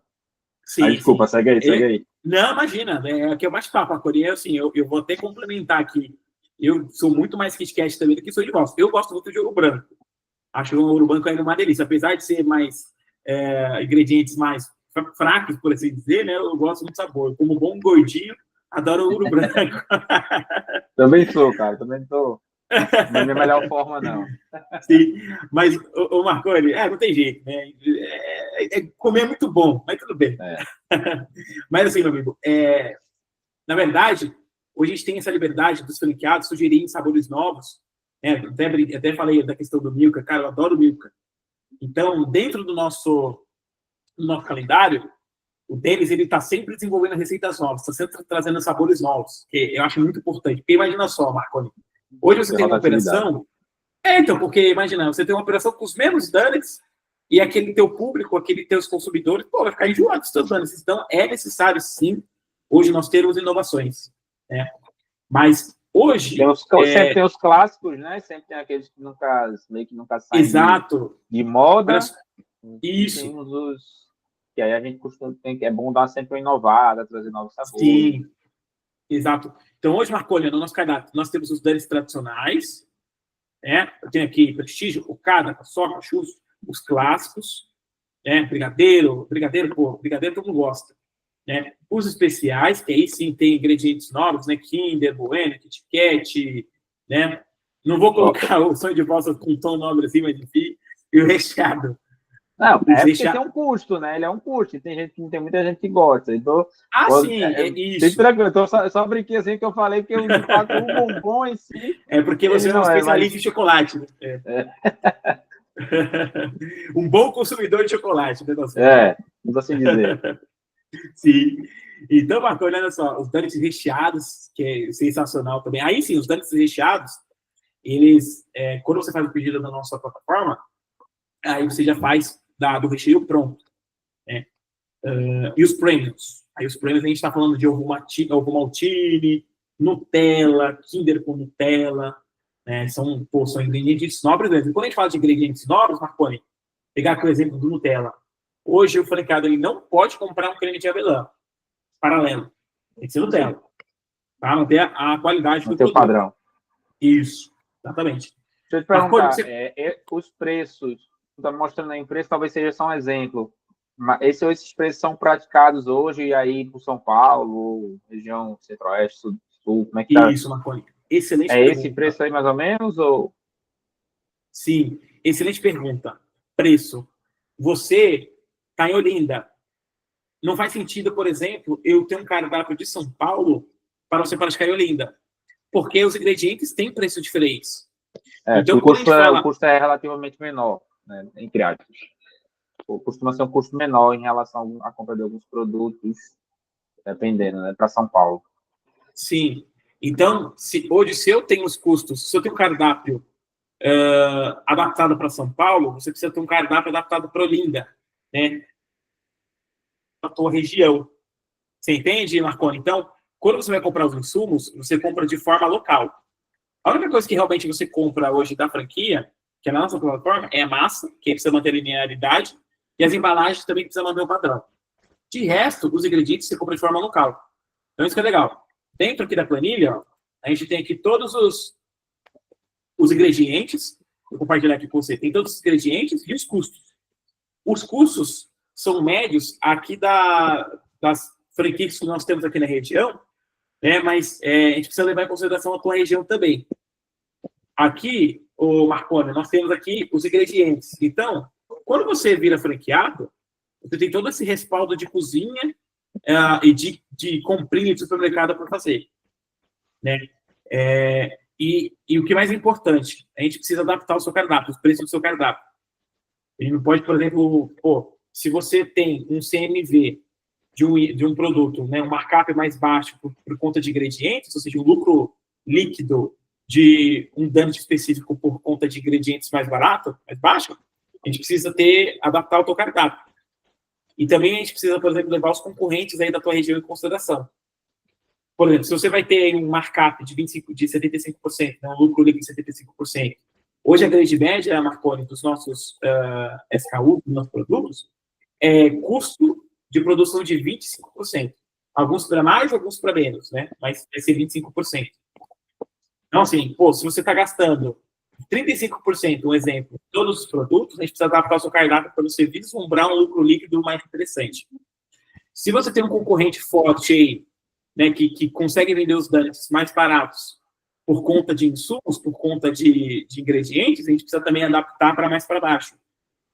S3: Sim,
S4: desculpa, segue aí.
S3: Não, imagina, aqui é o bate-papo, a Coreia, assim, eu vou até complementar aqui. Eu sou muito mais Kit Kat também do que sonho de valsa. Eu gosto muito de ouro branco. Acho o ouro branco ainda uma delícia. Apesar de ser mais ingredientes mais fracos, por assim dizer, né? Eu gosto muito do sabor. Como bom gordinho, adoro ouro branco.
S4: Também sou, cara. Também sou. Não é a melhor forma, não.
S3: Sim, mas o Marconi, não tem jeito, né? Comer é muito bom, mas tudo bem. Mas assim, meu amigo, na verdade, hoje a gente tem essa liberdade dos franqueados sugerirem sabores novos. Até falei da questão do Milka, cara, eu adoro Milka. Então, dentro do nosso calendário, o Denis, ele está sempre desenvolvendo receitas novas, está sempre trazendo sabores novos, que eu acho muito importante. Porque imagina só, Marconi, hoje você tem uma operação... então, porque imagina, você tem uma operação com os mesmos donuts e aquele teu público, aqueles teus consumidores, vai ficar enjoado dos teus donuts. Então, é necessário, sim, hoje nós termos inovações, né? Mas hoje...
S4: Sempre tem os clássicos, né? Sempre tem aqueles que meio que nunca saem de moda.
S3: Isso.
S4: Temos os... Que aí a gente é bom dar sempre uma inovada, trazer novos sabores.
S3: Sim, exato. Então, hoje, Marconi, no nosso cardápio, nós temos os donuts tradicionais, né? Eu tenho aqui Prestígio, Cocada, Paçoca, Churros, os clássicos, né? Brigadeiro todo mundo gosta. Né? Os especiais, que aí sim tem ingredientes novos, né? Kinder, Bueno, Kit Kat, né? Não vou colocar o sonho de valsa com tom nobre assim, mas enfim, e o recheado.
S4: Não, porque tem um custo, né? Ele é um custo, tem muita gente que gosta. Então,
S3: sim, isso.
S4: Então, só brinquei assim que eu falei, porque de fato o bombom em si...
S3: porque você não é especialista em chocolate, né? Um bom consumidor de chocolate, né?
S4: Vamos assim dizer.
S3: Sim. Então, Marco, olha só, os donuts recheados, que é sensacional também. Aí sim, os donuts recheados, eles, quando você faz o pedido na nossa plataforma, aí você já faz do recheio pronto. Né? E os prêmios? Aí os prêmios a gente está falando de ovo maltine, Nutella, Kinder com Nutella, né? São ingredientes nobres mesmo. E quando a gente fala de ingredientes nobres, Marconi, pegar aqui o exemplo do Nutella. Hoje o franqueado ele não pode comprar um creme de avelã paralelo. Tem que ser Nutella. Para manter a qualidade do produto.
S4: Padrão.
S3: Isso, exatamente.
S4: Deixa eu te perguntar, os preços, tu está mostrando aí em preço, talvez seja só um exemplo. Mas esses preços são praticados hoje aí por São Paulo, região centro-oeste, sul, como é que tá?
S3: Isso, Marconi. Excelente
S4: pergunta. Esse preço aí mais ou menos? Ou...
S3: Sim, excelente pergunta. Preço. Você está em Olinda. Não faz sentido, por exemplo, eu ter um cardápio de São Paulo para você praticar em Olinda. Porque os ingredientes têm preços diferentes. Então,
S4: o
S3: quando a gente fala...
S4: custo é relativamente menor, né, entre aspas. Costuma ser um custo menor em relação à compra de alguns produtos, dependendo, né, para São Paulo.
S3: Sim. Então, hoje, se eu tenho os custos, se eu tenho um cardápio adaptado para São Paulo, você precisa ter um cardápio adaptado para Olinda, né? A tua região. Você entende, Marconi? Então, quando você vai comprar os insumos, você compra de forma local. A única coisa que realmente você compra hoje da franquia, que é na nossa plataforma, é a massa, que precisa manter a linearidade, e as embalagens também precisam manter o padrão. De resto, os ingredientes você compra de forma local. Então, isso que é legal. Dentro aqui da planilha, ó, a gente tem aqui todos os ingredientes. Vou compartilhar aqui com você. Tem todos os ingredientes e os custos. Os custos são médios aqui das franquias que nós temos aqui na região, né? Mas a gente precisa levar em consideração a tua região também. Aqui, o Marconi, nós temos aqui os ingredientes. Então, quando você vira franqueado, você tem todo esse respaldo de cozinha e de comprinha de supermercado para fazer, né? E o que é mais importante, a gente precisa adaptar o seu cardápio, os preços do seu cardápio. A gente não pode, por exemplo, se você tem um CMV de um produto, né, um markup mais baixo por conta de ingredientes, ou seja, um lucro líquido de um donut específico por conta de ingredientes mais barato, mais baixo, a gente precisa adaptar o seu cardápio. E também a gente precisa, por exemplo, levar os concorrentes aí da tua região em consideração. Por exemplo, se você vai ter um markup de 75%, né, um lucro líquido de 75%, hoje a grande média, Marconi, dos nossos SKU, dos nossos produtos, é custo de produção de 25%. Alguns para mais, alguns para menos, né? Mas vai ser 25%. Então, assim, se você está gastando 35%, um exemplo, de todos os produtos, a gente precisa adaptar o seu cardápio para você vislumbrar um lucro líquido mais interessante. Se você tem um concorrente forte aí, né, que consegue vender os donuts mais baratos por conta de insumos, por conta de ingredientes, a gente precisa também adaptar para mais para baixo.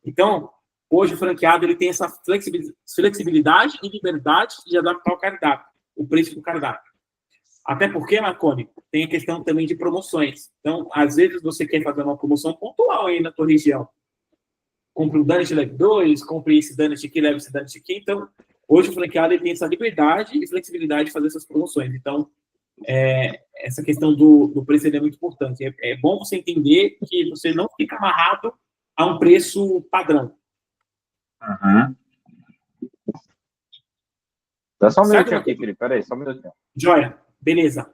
S3: Então, hoje o franqueado ele tem essa flexibilidade e liberdade de adaptar o cardápio, o preço do cardápio. Até porque, Marconi, tem a questão também de promoções. Então, às vezes você quer fazer uma promoção pontual aí na tua região. Compre um donut, leve 2, compre esse donut aqui, leve esse donut aqui. Então, hoje o franqueado ele tem essa liberdade e flexibilidade de fazer essas promoções. Então, essa questão do preço é muito importante. É bom você entender que você não fica amarrado a um preço padrão.
S4: Uhum. Dá só um minutinho aqui, Felipe. Peraí, só um minutinho.
S3: Joia, beleza.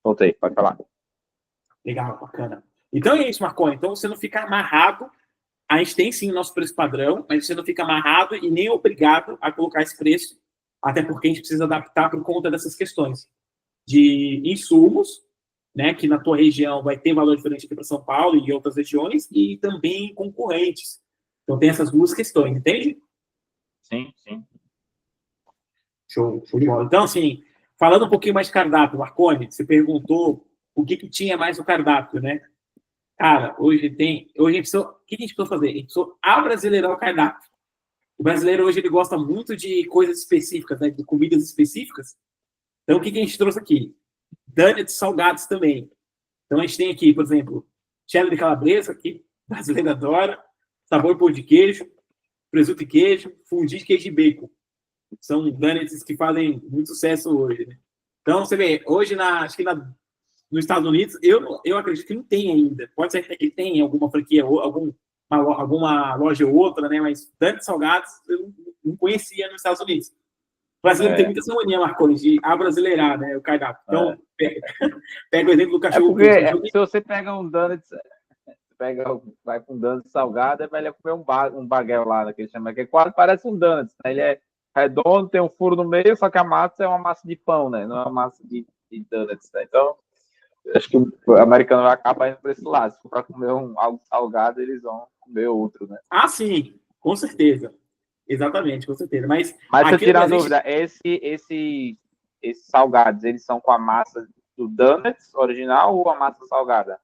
S4: Voltei, pode falar.
S3: Legal, bacana. Então é isso, Marconi. Então você não fica amarrado. A gente tem sim o nosso preço padrão, mas você não fica amarrado e nem obrigado a colocar esse preço, até porque a gente precisa adaptar por conta dessas questões de insumos, né, que na tua região vai ter valor diferente aqui para São Paulo e outras regiões, e também concorrentes. Então tem essas duas questões, entende?
S4: Sim, sim.
S3: Show de bola. Então, assim, falando um pouquinho mais de cardápio, Marconi, você perguntou o que tinha mais no cardápio, né? Cara, hoje a gente precisou, o que a gente precisou fazer? A gente precisou abrasileirar o cardápio. O brasileiro hoje ele gosta muito de coisas específicas, né? De comidas específicas. Então, o que a gente trouxe aqui? Donuts salgados também. Então, a gente tem aqui, por exemplo, cheddar de calabresa, que o brasileiro adora, sabor pão de queijo, presunto e queijo, fondue de queijo e bacon. São donuts que fazem muito sucesso hoje, né? Então, você vê, hoje, acho que nos Estados Unidos, eu acredito que não tem ainda. Pode ser que tenha alguma franquia, alguma loja ou outra, né? Mas donuts salgados eu não conhecia nos Estados Unidos. O brasileiro tem muita mania, Marconi, de abrasileirar, né, o cardápio. Então, pega o exemplo do cachorro.
S4: Porque se você pega um donut, vai com um donut salgado, é melhor comer um baguete lá, que ele chama, que quase parece um donut, né? Ele é redondo, tem um furo no meio, só que a massa é uma massa de pão, né? Não é uma massa de donuts, né? Então, acho que o americano vai acabar indo para esse lado. Se for para comer algo salgado, eles vão comer outro, né?
S3: Ah, sim, com certeza. Exatamente, com certeza. Mas
S4: se eu tirar a dúvida, esses salgados, eles são com a massa do donuts original ou a massa salgada?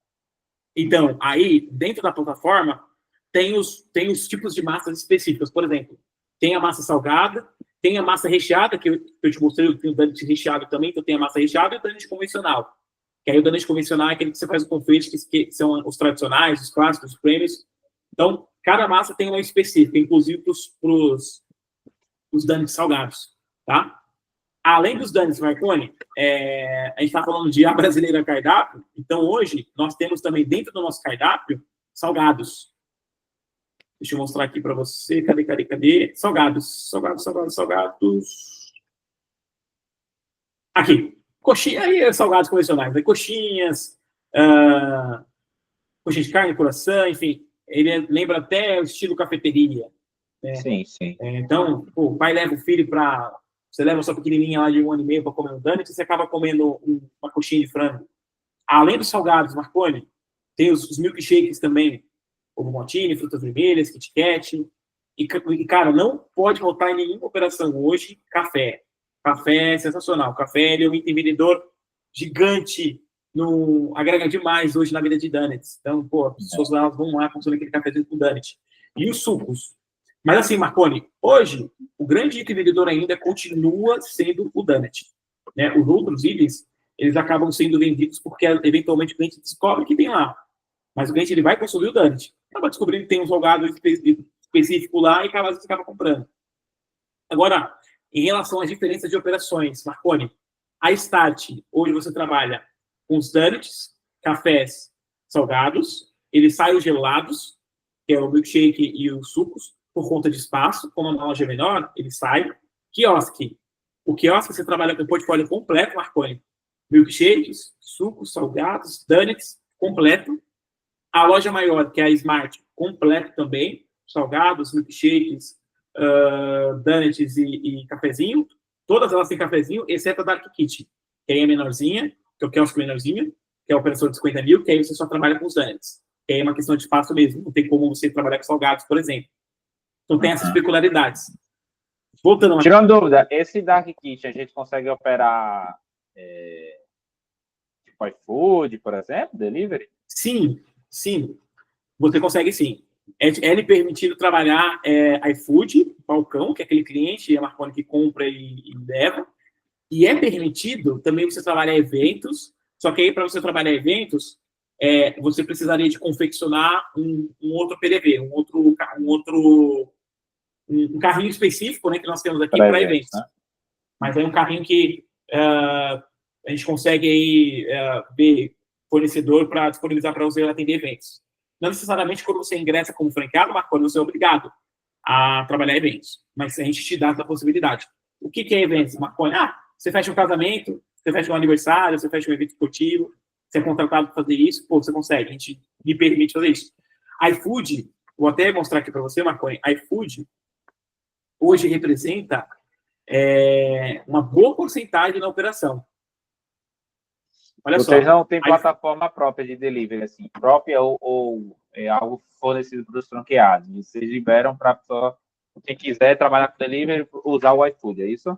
S3: Então, aí, dentro da plataforma, tem os tipos de massas específicas. Por exemplo, tem a massa salgada, tem a massa recheada, que eu te mostrei, eu tenho o donut recheado também, então tem a massa recheada e o donut convencional. Que aí o donut convencional é aquele que você faz o confeite, que são os tradicionais, os clássicos, os prêmios. Então, cada massa tem uma específica, inclusive para os donuts salgados, tá? Além dos donuts, Marconi, a gente está falando de A Brasileira Cardápio, então hoje nós temos também dentro do nosso cardápio salgados. Deixa eu mostrar aqui para você. Cadê? Salgados. Aqui. Coxinha, aí salgados convencionais, né? Coxinhas, coxinha de carne, coração, enfim. Ele lembra até o estilo cafeteria. Né?
S4: Sim.
S3: Então, o pai leva o filho para... Você leva a sua pequenininha lá de 1 ano e meio para comer um donut e você acaba comendo uma coxinha de frango. Além dos salgados, Marconi, tem os milkshakes também, ovo maltine, frutas vermelhas, Kit Kat. E, cara, não pode faltar em nenhuma operação hoje café. Café é sensacional. Café ele é um vendedor gigante, agrega demais hoje na vida de donuts. Então, pô, as pessoas elas vão lá consumir aquele cafezinho com donut. E os sucos. Mas assim, Marconi, hoje, o grande item vendedor ainda continua sendo o donut. Né? Os outros itens, eles acabam sendo vendidos porque, eventualmente, o cliente descobre que tem lá. Mas o cliente ele vai consumir o donut. Acaba descobrindo que tem um salgado específico lá e às vezes acaba comprando. Agora, em relação às diferenças de operações, Marconi, a Start, hoje você trabalha com os donuts, cafés salgados, eles saem os gelados, que é o milkshake e os sucos, por conta de espaço, como a loja é menor, ele sai. Quiosque. O quiosque você trabalha com o portfólio completo, Marconi. Milkshakes, sucos, salgados, donuts, completo. A loja maior, que é a Smart, completo também. Salgados, milkshakes, donuts e cafezinho. Todas elas têm cafezinho, exceto a Dark Kitchen, que aí é menorzinha, que é o quiosque menorzinho, que é a operação de 50 mil, que aí você só trabalha com os donuts. Que aí é uma questão de espaço mesmo. Não tem como você trabalhar com salgados, por exemplo. Então tem essas peculiaridades. Voltando a...
S4: Tirando dúvida, esse Dark Kitchen a gente consegue operar tipo iFood, por exemplo, delivery?
S3: Sim. Você consegue sim. É lhe permitido trabalhar iFood, balcão, que é aquele cliente, Marconi, que compra e leva. E é permitido também você trabalhar eventos, só que aí para você trabalhar eventos, você precisaria de confeccionar um outro PDV, um carrinho específico, né, que nós temos aqui para eventos. Né? Mas é um carrinho que a gente consegue aí, ver fornecedor para disponibilizar para você atender eventos. Não necessariamente quando você ingressa como franqueado, Marconi, você é obrigado a trabalhar eventos, mas a gente te dá essa possibilidade. O que é eventos, Marconi? Você fecha um casamento, você fecha um aniversário, você fecha um evento esportivo, você é contratado para fazer isso, pô, você consegue, a gente lhe permite fazer isso. iFood, vou até mostrar aqui para você, Marconi, iFood hoje representa uma boa porcentagem na operação. Olha
S4: Vocês
S3: só,
S4: não têm plataforma própria de delivery, assim, própria ou é algo fornecido para os franqueados? Vocês liberam para quem quiser trabalhar com delivery, usar o iFood, é isso?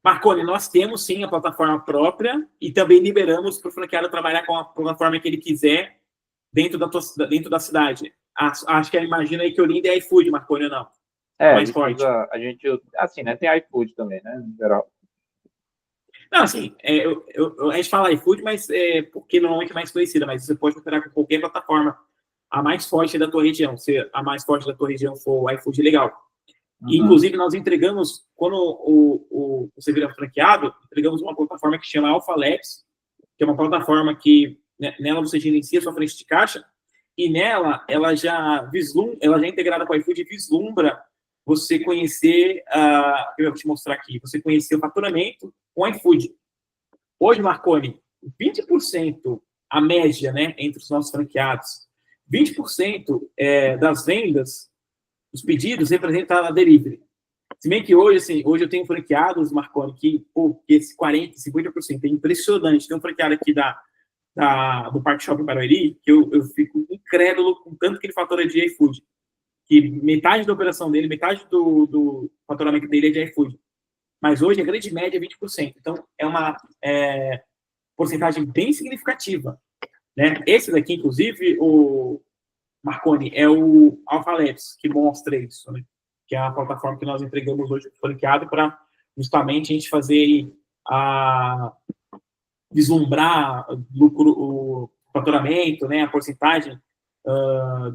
S3: Marconi, nós temos sim a plataforma própria e também liberamos para o franqueado trabalhar com a plataforma que ele quiser dentro da cidade. Acho que imagina aí que o Olinda é iFood, Marconi, ou não? Mais forte.
S4: A gente, assim, né? Tem iFood também, né? No geral.
S3: Não, assim, a gente fala iFood, mas porque normalmente é mais conhecida, mas você pode operar com qualquer plataforma a mais forte da tua região. Se a mais forte da tua região for o iFood, legal. E, inclusive, nós entregamos, quando você vira franqueado, entregamos uma plataforma que chama Alpha Labs, que é uma plataforma que, nela você gerencia a sua frente de caixa, e nela, ela já é integrada com o iFood e vislumbra você conhecer, eu vou te mostrar aqui, você conhecer o faturamento com o iFood. Hoje, Marconi, 20% a média, né, entre os nossos franqueados, 20% das vendas, os pedidos representam a delivery. Se bem que hoje, assim, hoje eu tenho franqueados, Marconi, que esse 40%, 50% é impressionante. Tem um franqueado aqui do Parque Shopping Barueri, que eu fico incrédulo com tanto que ele fatura de iFood. Que metade da operação dele, metade do faturamento dele é de iFood. Mas hoje a grande média é 20%. Então, é uma porcentagem bem significativa. né? Esse daqui, inclusive, o Marconi, é o Alpha Labs, que mostra isso, né? Que é a plataforma que nós entregamos hoje franqueado para justamente a gente fazer vislumbrar lucro, o faturamento, né, a porcentagem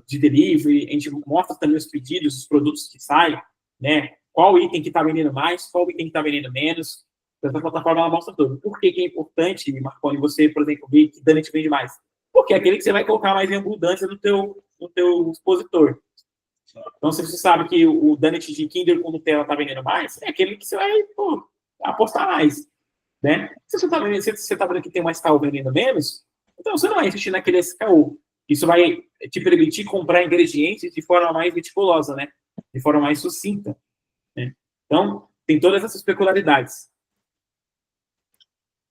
S3: de delivery, a gente mostra também os pedidos, os produtos que saem, né, qual item que está vendendo mais, qual item que está vendendo menos. Então, essa plataforma ela mostra tudo. Por que é importante, Marconi, você, por exemplo, ver que Donut vende mais? Porque é aquele que você vai colocar mais em abundância no teu expositor. Então, se você sabe que o Donut de Kinder com Nutella está vendendo mais, é aquele que você vai apostar mais. Né? Se você está vendo que tem uma SKU vendendo menos, então você não vai investir naquele SKU. Isso vai te permitir comprar ingredientes de forma mais meticulosa, né? De forma mais sucinta. Né? Então, tem todas essas peculiaridades.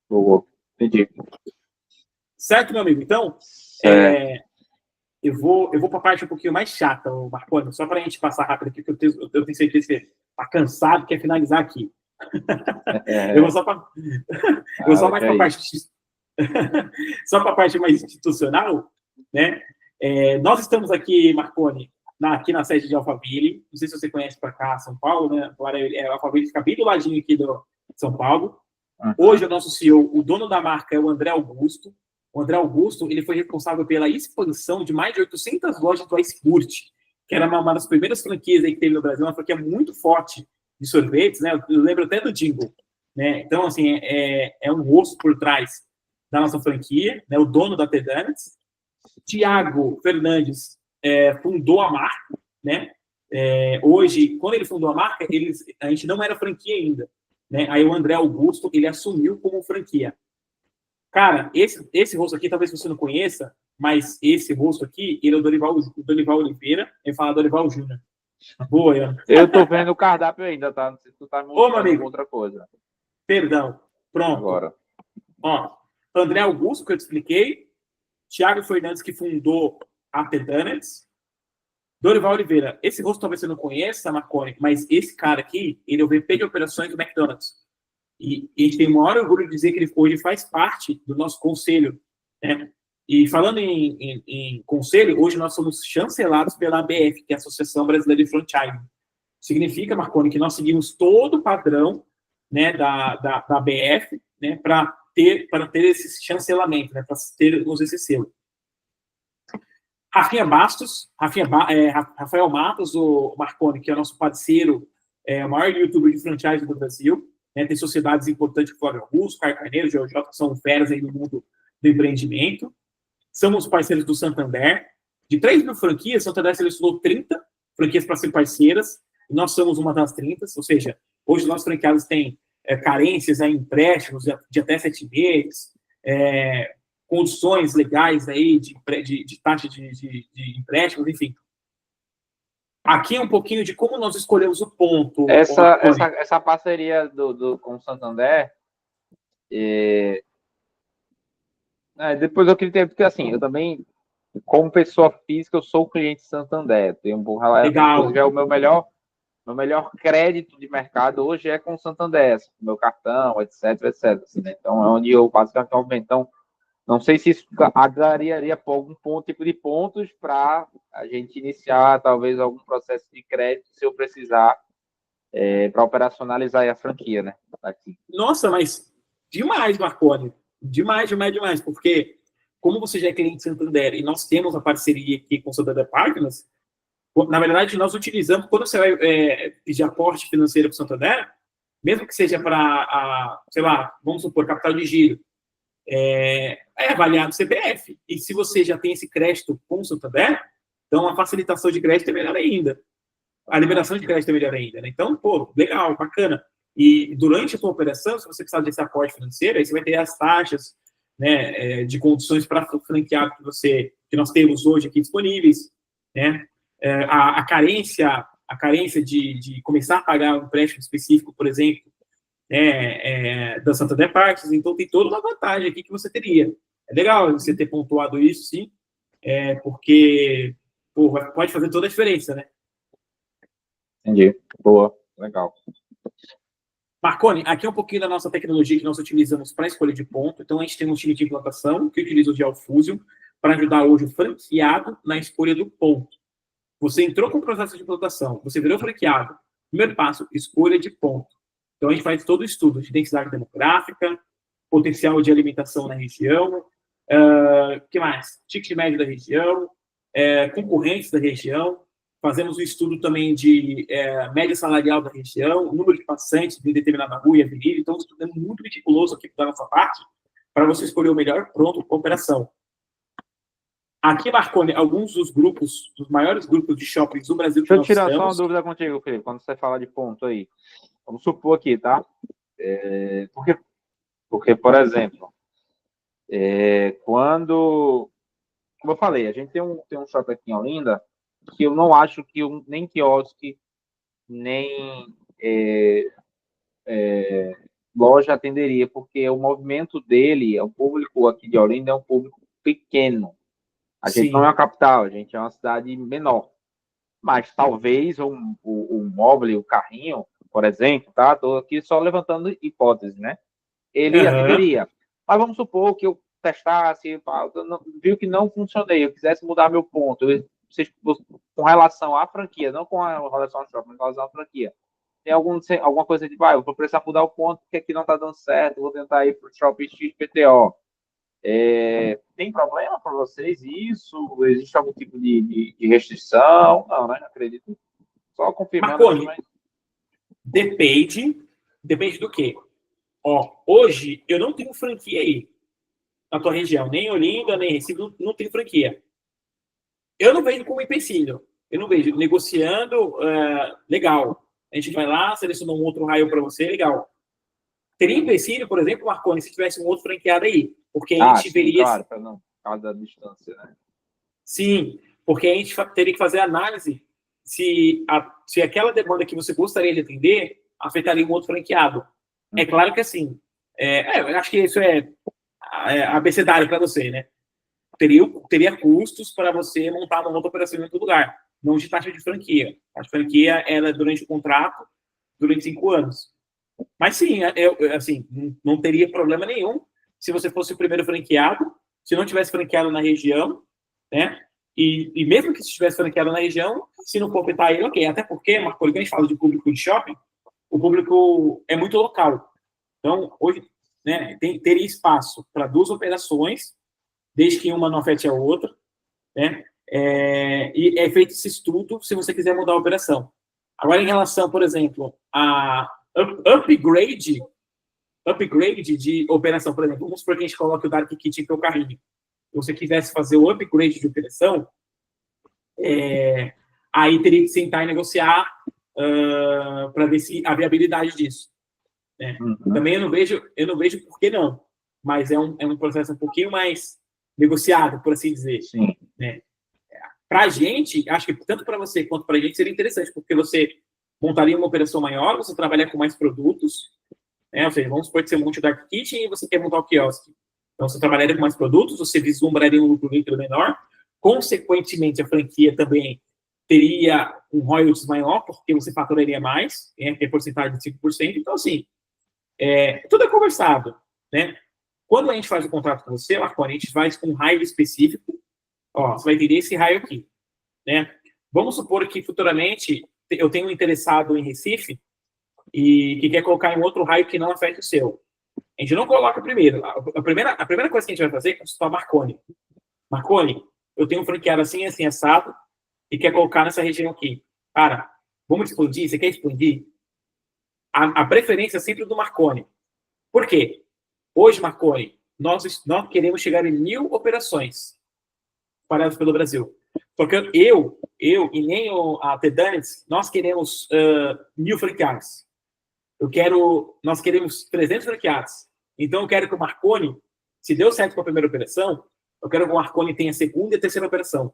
S4: Boa, entendi.
S3: Certo, meu amigo? Então, eu vou para a parte um pouquinho mais chata, Marconi, só para a gente passar rápido aqui, porque eu tenho certeza que você está cansado, quer finalizar aqui. Eu vou só para a parte só para a parte mais institucional, né? Nós estamos aqui, Marconi, aqui na sede de Alphaville. Não sei se você conhece para cá, São Paulo, né? Agora Alphaville fica bem do ladinho aqui do São Paulo. Hoje o nosso CEO, o dono da marca é o André Augusto. O André Augusto, ele foi responsável pela expansão de mais de 800 lojas do iFood, que era uma das primeiras franquias aí que teve no Brasil, uma franquia muito forte de sorvetes, né? Eu lembro até do jingle, né? Então, assim, é um rosto por trás da nossa franquia, né? O dono da T-Donuts. Tiago Fernandes fundou a marca, né? Hoje, quando ele fundou a marca, a gente não era franquia ainda, né? Aí o André Augusto, ele assumiu como franquia. Cara, esse rosto aqui, talvez você não conheça, mas esse rosto aqui, ele é o Dorival Oliveira, ele fala Dorival Júnior. Boa, Ian.
S4: Eu tô vendo o cardápio ainda, tá? Não sei se tu tá mostrando outra coisa.
S3: Perdão. Pronto.
S4: Agora.
S3: Ó, André Augusto, que eu te expliquei. Tiago Fernandes, que fundou a T-Donuts. Dorival Oliveira. Esse rosto talvez você não conheça, Marconi, mas esse cara aqui, ele é o VP de operações do McDonald's. E a gente tem o maior orgulho de dizer que ele hoje faz parte do nosso conselho, né? E falando em conselho, hoje nós somos chancelados pela ABF, que é a Associação Brasileira de Franchising. Significa, Marconi, que nós seguimos todo o padrão, né, da ABF, né, para ter esse chancelamento, né, para termos esse selo. Rafael Matos, o Marconi, que é o nosso parceiro, o maior youtuber de franchise do Brasil, né, tem sociedades importantes como Flávio Augusto, Caio Carneiro, GeoJ, que são feras aí no mundo do empreendimento. Somos parceiros do Santander. De 3 mil franquias, o Santander selecionou 30 franquias para ser parceiras, e nós somos uma das 30, ou seja, hoje nossos franqueados têm carências em empréstimos de até 7 meses, condições legais aí de taxa de empréstimos, enfim. Aqui é um pouquinho de como nós escolhemos o ponto.
S4: Essa parceria com o Santander, depois eu queria ter, porque assim, eu também, como pessoa física, eu sou cliente Santander. Tenho
S3: Legal.
S4: É o meu melhor crédito de mercado hoje é com o Santander, meu cartão, etc, etc. Assim, né? Então, é onde eu basicamente aumento. Então, não sei se isso agradaria por algum tipo de pontos para a gente iniciar, talvez, algum processo de crédito, se eu precisar, para operacionalizar a franquia, né? Aqui.
S3: Nossa, mas demais, Marconi. Demais, porque como você já é cliente de Santander e nós temos a parceria aqui com o Santander Partners, na verdade, nós utilizamos, quando você vai pedir aporte financeiro para o Santander, mesmo que seja para, sei lá, vamos supor, capital de giro, é avaliado o CPF. E se você já tem esse crédito com o Santander, então a facilitação de crédito é melhor ainda. A liberação de crédito é melhor ainda. Né? Então, pô, legal, bacana. E durante a sua operação, se você precisar desse aporte financeiro, aí você vai ter as taxas, né, de condições para franqueado que nós temos hoje aqui disponíveis, né? A carência de começar a pagar um empréstimo específico, por exemplo, da Santander Partners, então tem toda uma vantagem aqui que você teria. É legal você ter pontuado isso, sim, porque pode fazer toda a diferença, né?
S4: Entendi. Boa, legal.
S3: Marconi, aqui é um pouquinho da nossa tecnologia que nós utilizamos para escolha de ponto. Então, a gente tem um time de implantação que utiliza o GeoFusion para ajudar hoje o franqueado na escolha do ponto. Você entrou com o processo de implantação, você virou franqueado. Primeiro passo, escolha de ponto. Então, a gente faz todo o estudo de densidade demográfica, potencial de alimentação na região, que mais? Ticket médio da região, concorrentes da região. Fazemos o estudo também de média salarial da região, número de passantes de determinada rua e avenida. Então, o estudo é muito meticuloso aqui da nossa parte para você escolher o melhor pronto para operação. Aqui, Marconi, alguns dos grupos, dos maiores grupos de shoppings do Brasil que
S5: Deixa eu
S3: nós
S5: tirar só uma
S3: temos.
S5: dúvida contigo, Felipe, quando você fala de ponto aí. Vamos supor aqui, tá? Porque, por exemplo, quando... Como eu falei, a gente tem um shopping aqui em Olinda que eu não acho que nem quiosque, nem loja atenderia, porque o movimento dele, o público aqui de Olinda é um público pequeno. A gente
S3: Sim.
S5: não é uma capital, a gente é uma cidade menor. Mas talvez o móvel, o carrinho, por exemplo, tá? Estou aqui só levantando hipótese, né? Ele atenderia. Mas vamos supor que eu testasse, viu que não funcionei, eu quisesse mudar meu ponto, com relação à franquia, não com relação ao shopping, mas com relação à franquia. Tem alguma coisa de, eu vou precisar mudar o ponto, porque aqui não está dando certo, vou tentar ir para o shopping XPTO. Tem problema para vocês isso? Existe algum tipo de restrição? Não, né? Acredito. Só confirmando.
S3: Marconi, mas... Depende do quê? Hoje eu não tenho franquia aí na tua região, nem Olinda, nem Recife, não tem franquia. Eu não vejo como empecilho. Eu não vejo negociando, legal. A gente vai lá, seleciona um outro raio para você, legal. Teria empecilho, por exemplo, Marconi, se tivesse um outro franqueado aí. Porque a gente veria...
S5: Claro, para não, por causa da distância, né?
S3: Sim, porque a gente teria que fazer análise se aquela demanda que você gostaria de atender afetaria um outro franqueado. É claro que assim, eu acho que isso é abecedário para você, né? Teria custos para você montar uma outra operação em outro lugar, não de taxa de franquia. A franquia ela durante o contrato, durante 5 anos. Mas sim, assim, não teria problema nenhum se você fosse o primeiro franqueado, se não tivesse franqueado na região, né? E mesmo que se tivesse franqueado na região, se não completar ele, ok. Até porque, Marco, quando a gente fala de público de shopping, o público é muito local. Então, hoje, né, teria espaço para 2 operações, desde que uma não afete a outra, né? E é feito esse estudo se você quiser mudar a operação. Agora, em relação, por exemplo, a upgrade de operação, por exemplo, vamos supor que a gente coloque o Dark Kitchen que é o carrinho. Se você quisesse fazer o upgrade de operação, aí teria que sentar e negociar para ver se a viabilidade disso. Né? Também eu não vejo por que não, mas é um processo um pouquinho mais negociado, por assim dizer.
S5: Sim.
S3: Né? Para a gente, acho que tanto para você quanto para a gente seria interessante, porque você montaria uma operação maior, você trabalha com mais produtos, né? Ou seja, vamos supor que você monte o Dark Kitchen e você quer montar o quiosque. Então, você trabalharia com mais produtos, você vislumbraria um lucro líquido menor, consequentemente, a franquia também teria um royalties maior, porque você faturaria mais, tem a porcentagem de 5%. Então, assim, tudo é conversado, né? Quando a gente faz o contrato com você, Marconi, a gente faz com um raio específico. Você vai ter esse raio aqui, né? Vamos supor que futuramente eu tenho um interessado em Recife e que quer colocar em outro raio que não afete o seu. A gente não coloca primeiro. A primeira coisa que a gente vai fazer é consultar Marconi. Marconi, eu tenho um franqueado assim, assim, assado, e quer colocar nessa região aqui. Cara, vamos expandir? Você quer expandir? A preferência é sempre do Marconi. Por quê? Hoje, Marconi, nós queremos chegar em 1.000 operações espalhadas pelo Brasil. Porque eu e nem a Tedanes, nós queremos 1.000 franqueados. Nós queremos 300 franqueados. Então, eu quero que o Marconi, se deu certo com a primeira operação, eu quero que o Marconi tenha a segunda e a terceira operação.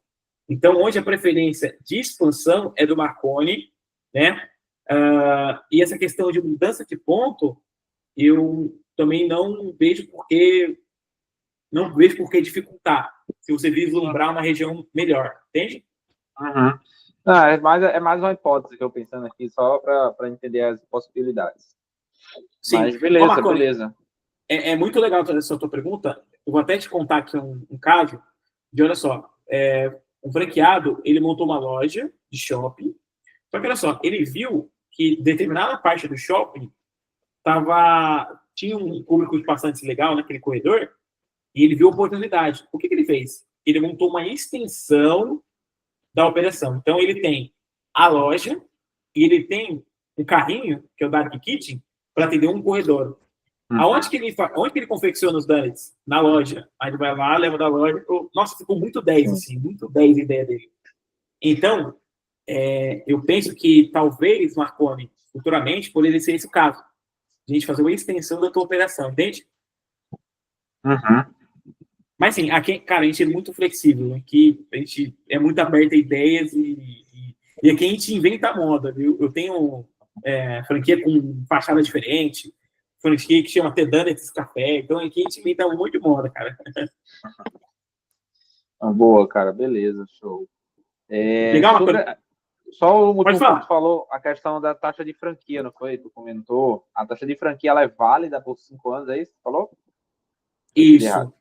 S3: Então, hoje a preferência de expansão é do Marconi, né? E essa questão de mudança de ponto, eu também não vejo por que dificultar, se você vislumbrar uma região melhor, entende?
S5: Uhum. Não, é mais uma hipótese que eu pensando aqui, só para entender as possibilidades.
S3: Sim.
S5: Mas beleza,
S3: Ô, Marconi,
S5: beleza.
S3: É muito legal essa tua pergunta. Eu vou até te contar aqui um caso de, olha só, um franqueado, ele montou uma loja de shopping, só que olha só, ele viu que determinada parte do shopping tinha um público de passantes legal naquele corredor, e ele viu oportunidade. O que ele fez? Ele montou uma extensão da operação. Então, ele tem a loja e ele tem um carrinho, que é o Dark Kitchen, para atender um corredor. Onde que ele confecciona os donuts? Na loja. Aí ele vai lá, leva da loja. Nossa, ficou muito 10, assim, muito 10 a ideia dele. Então, eu penso que talvez, Marconi, futuramente, poderia ser esse o caso. A gente fazer uma extensão da tua operação, entende? Mas, assim, aqui, cara, a gente é muito flexível. Aqui a gente é muito aberto a ideias e aqui a gente inventa a moda, viu? Eu tenho franquia com fachada diferente, franquia que chama The Donuts Café. Então, aqui a gente inventa um monte de moda, cara.
S5: Boa, cara. Beleza, show.
S3: Legal,
S5: Só o
S3: Pode
S5: último
S3: falar.
S5: ponto, falou a questão da taxa de franquia, não foi? Tu comentou. A taxa de franquia, ela é válida por 5 anos, é isso que tu falou?
S3: Isso.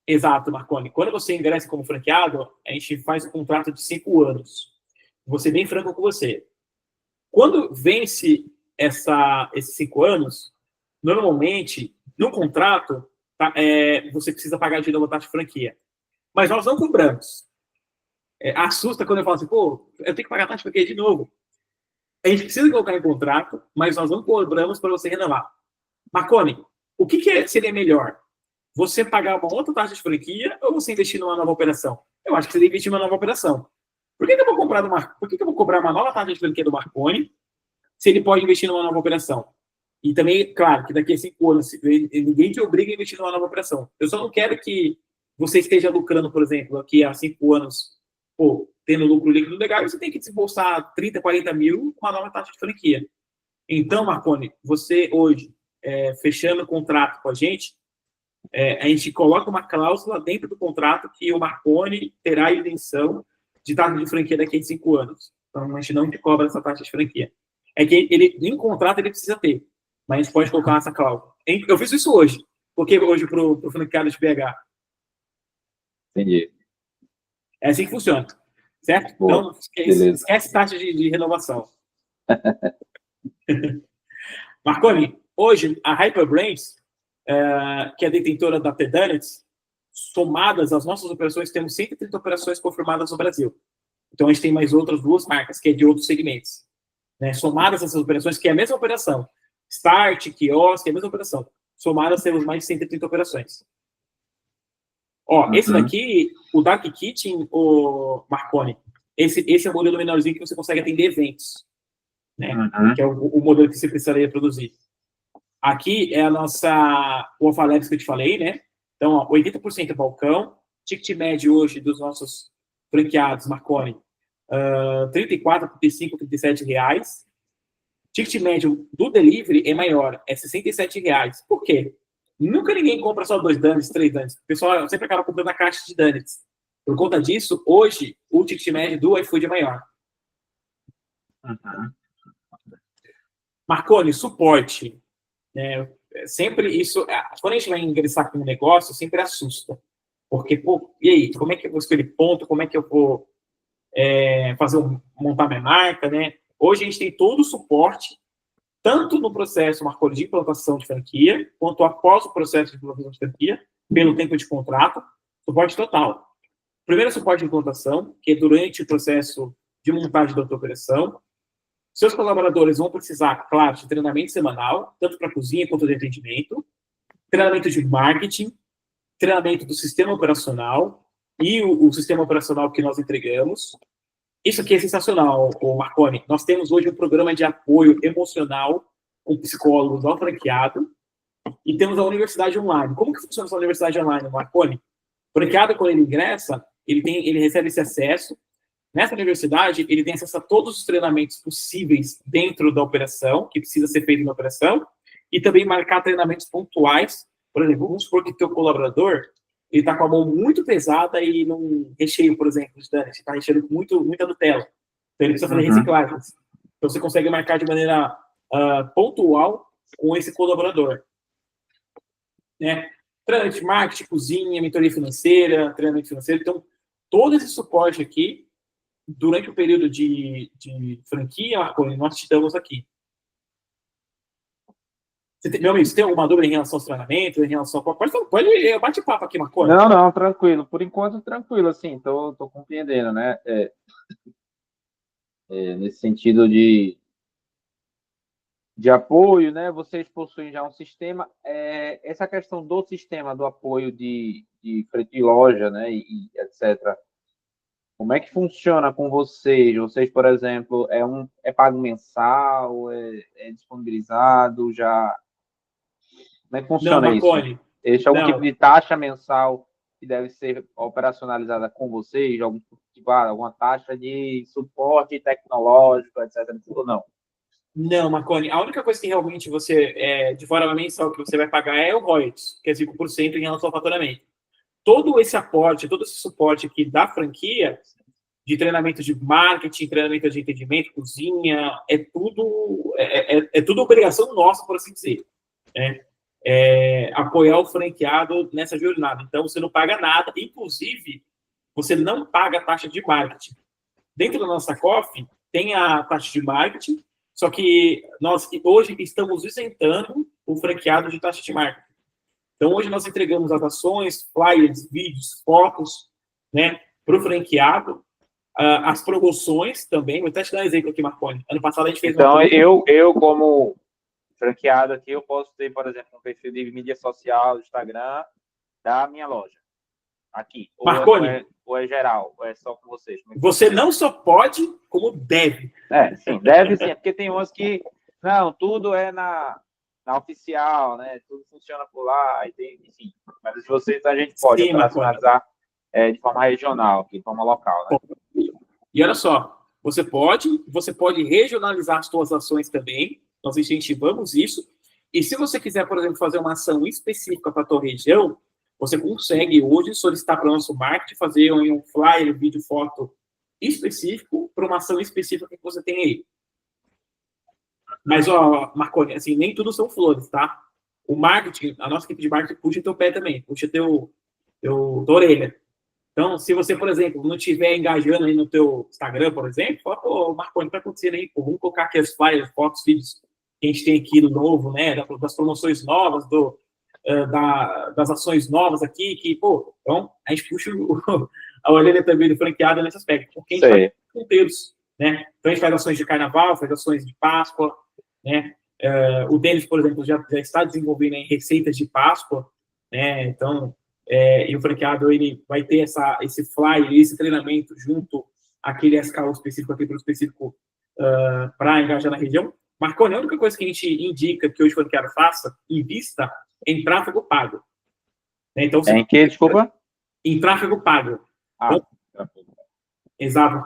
S3: Exato, Marconi. Quando você ingressa como franqueado, a gente faz um contrato de 5 anos. Vou ser bem franco com você. Quando vence esses 5 anos, normalmente, no contrato, você precisa pagar de novo a taxa de franquia. Mas nós não cobramos. Assusta quando eu falo assim, pô, eu tenho que pagar a taxa de franquia de novo. A gente precisa colocar em contrato, mas nós não cobramos para você renovar. Marconi, o que seria melhor? Você pagar uma outra taxa de franquia ou você investir numa nova operação? Eu acho que você deve investir numa nova operação. Por que eu vou cobrar uma nova taxa de franquia do Marconi se ele pode investir numa nova operação? E também, claro, que daqui a 5 anos, ninguém te obriga a investir numa nova operação. Eu só não quero que você esteja lucrando, por exemplo, aqui há 5 anos, tendo lucro líquido legal, e você tem que desembolsar 30, 40 mil com uma nova taxa de franquia. Então, Marconi, você hoje, fechando o contrato com a gente coloca uma cláusula dentro do contrato que o Marconi terá a isenção de taxa de franquia daqui a 5 anos. Então, a gente não te cobra essa taxa de franquia. Que em contrato ele precisa ter, mas a gente pode colocar essa cláusula. Eu fiz isso hoje. Coloquei hoje para o franqueado de BH.
S5: Entendi.
S3: É assim que funciona. Certo?
S5: Boa.
S3: Então, esquece taxa de renovação. Marconi, hoje, a Hyperbrands, que é detentora da The Donuts, somadas às nossas operações, temos 130 operações confirmadas no Brasil. Então, a gente tem mais outras 2 marcas, que é de outros segmentos. Né? Somadas essas operações, que é a mesma operação. Start, quiosque, é a mesma operação. Somadas, temos mais de 130 operações. Esse daqui, o Dark Kitchen, o Marconi, esse é o modelo menorzinho que você consegue atender eventos. Né? Que é o modelo que você precisaria produzir. Aqui é o Alpha Labs que eu te falei, né? Então, 80% é balcão, ticket médio hoje dos nossos franqueados, Marconi, 34, 35, 37 reais. Ticket médio do delivery é maior, é 67 reais. Por quê? Nunca ninguém compra só 2 donuts, 3 donuts. O pessoal sempre acaba comprando a caixa de donuts. Por conta disso, hoje, o ticket médio do iFood é maior. Marconi, suporte. Sempre isso, quando a gente vai ingressar com um negócio, sempre assusta. Porque, e aí, como é que eu vou escolher ponto? Como é que eu vou montar minha marca, né? Hoje a gente tem todo o suporte, tanto no processo, Marconi, de implantação de franquia, quanto após o processo de implantação de franquia, pelo tempo de contrato, suporte total. Primeiro, suporte de implantação, que é durante o processo de montagem da tua operação. Seus colaboradores vão precisar, claro, de treinamento semanal, tanto para a cozinha quanto de atendimento, treinamento de marketing, treinamento do sistema operacional e o sistema operacional que nós entregamos. Isso aqui é sensacional, Marconi. Nós temos hoje um programa de apoio emocional com psicólogos ao franqueado e temos a universidade online. Como que funciona essa universidade online, Marconi? O franqueado, quando ele ingressa, ele recebe esse acesso. Nessa universidade, ele tem acesso a todos os treinamentos possíveis dentro da operação, que precisa ser feito na operação, e também marcar treinamentos pontuais. Por exemplo, vamos supor que o teu colaborador ele está com a mão muito pesada e num recheio, por exemplo, está recheando com muita Nutella. Então, ele precisa fazer reciclagens. Então, você consegue marcar de maneira pontual com esse colaborador. Né? Treinamento de marketing, cozinha, mentoria financeira, treinamento financeiro. Então, todo esse suporte aqui, durante o período de franquia, Marconi, nós te damos aqui. Meu amigo, você tem alguma dúvida em relação aos treinamentos, em relação a... Pode bate papo aqui, Marconi.
S5: Não, tranquilo. Por enquanto, tranquilo, assim, tô compreendendo, né? Nesse sentido de apoio, né? Vocês possuem já um sistema. Essa questão do sistema do apoio de frete de loja, né? E etc. Como é que funciona com vocês? Vocês, por exemplo, é pago mensal, é disponibilizado já? Como é que funciona
S3: Não,
S5: isso?
S3: Marconi.
S5: Existe algum tipo de taxa mensal que deve ser operacionalizada com vocês? Alguma taxa de suporte tecnológico, etc. Ou não?
S3: Não, Marconi. A única coisa que realmente você, de forma mensal, que você vai pagar é o royalties, que é 5% em relação ao faturamento. Todo esse aporte, todo esse suporte aqui da franquia, de treinamento de marketing, treinamento de entendimento, cozinha, é tudo obrigação nossa, por assim dizer. Né? Apoiar o franqueado nessa jornada. Então, você não paga nada. Inclusive, você não paga a taxa de marketing. Dentro da nossa COF, tem a taxa de marketing, só que nós hoje estamos isentando o franqueado de taxa de marketing. Então, hoje nós entregamos as ações, flyers, vídeos, fotos, né, para o franqueado, as promoções também. Vou até te dar um exemplo aqui, Marconi. Ano passado a gente fez
S5: então,
S3: uma promoção.
S5: eu como franqueado aqui, eu posso ter, por exemplo, um perfil de mídia social, Instagram, da minha loja. Aqui.
S3: Marconi,
S5: ou é geral? Ou é só com vocês?
S3: Você não só pode, como deve.
S5: Sim, deve sim. Porque tem umas que, não, tudo é na oficial, né? Tudo funciona por lá, enfim. Mas se vocês, a gente pode operacionalizar de forma regional, aqui, de forma local, né?
S3: E olha só, você pode regionalizar as suas ações também. Nós incentivamos isso. E se você quiser, por exemplo, fazer uma ação específica para a tua região, você consegue hoje solicitar para o nosso marketing fazer um flyer, vídeo, foto específico para uma ação específica que você tem aí. Mas, Marconi, assim, nem tudo são flores, tá? O marketing, a nossa equipe de marketing puxa teu pé também, puxa tua orelha. Então, se você, por exemplo, não estiver engajando aí no teu Instagram, por exemplo, fala, pô, Marconi, o que está acontecendo aí? Pô, vamos colocar aqui as flyers, fotos, vídeos que a gente tem aqui do novo, né? Das promoções novas, das ações novas aqui, que, pô, então a gente puxa a orelha também do franqueado nesse aspecto, porque a gente faz conteúdos, né? Então a gente faz ações de carnaval, faz ações de Páscoa, né? O Denis, por exemplo, já está desenvolvendo em receitas de Páscoa, né? Então, e o franqueado, ele vai ter esse flyer, esse treinamento junto àquele SKU específico, aquele produto específico para engajar na região. Marconi, a única coisa que a gente indica que hoje o franqueado faça, invista em tráfego pago. Então,
S5: em que, desculpa?
S3: Em tráfego pago. Então, exato,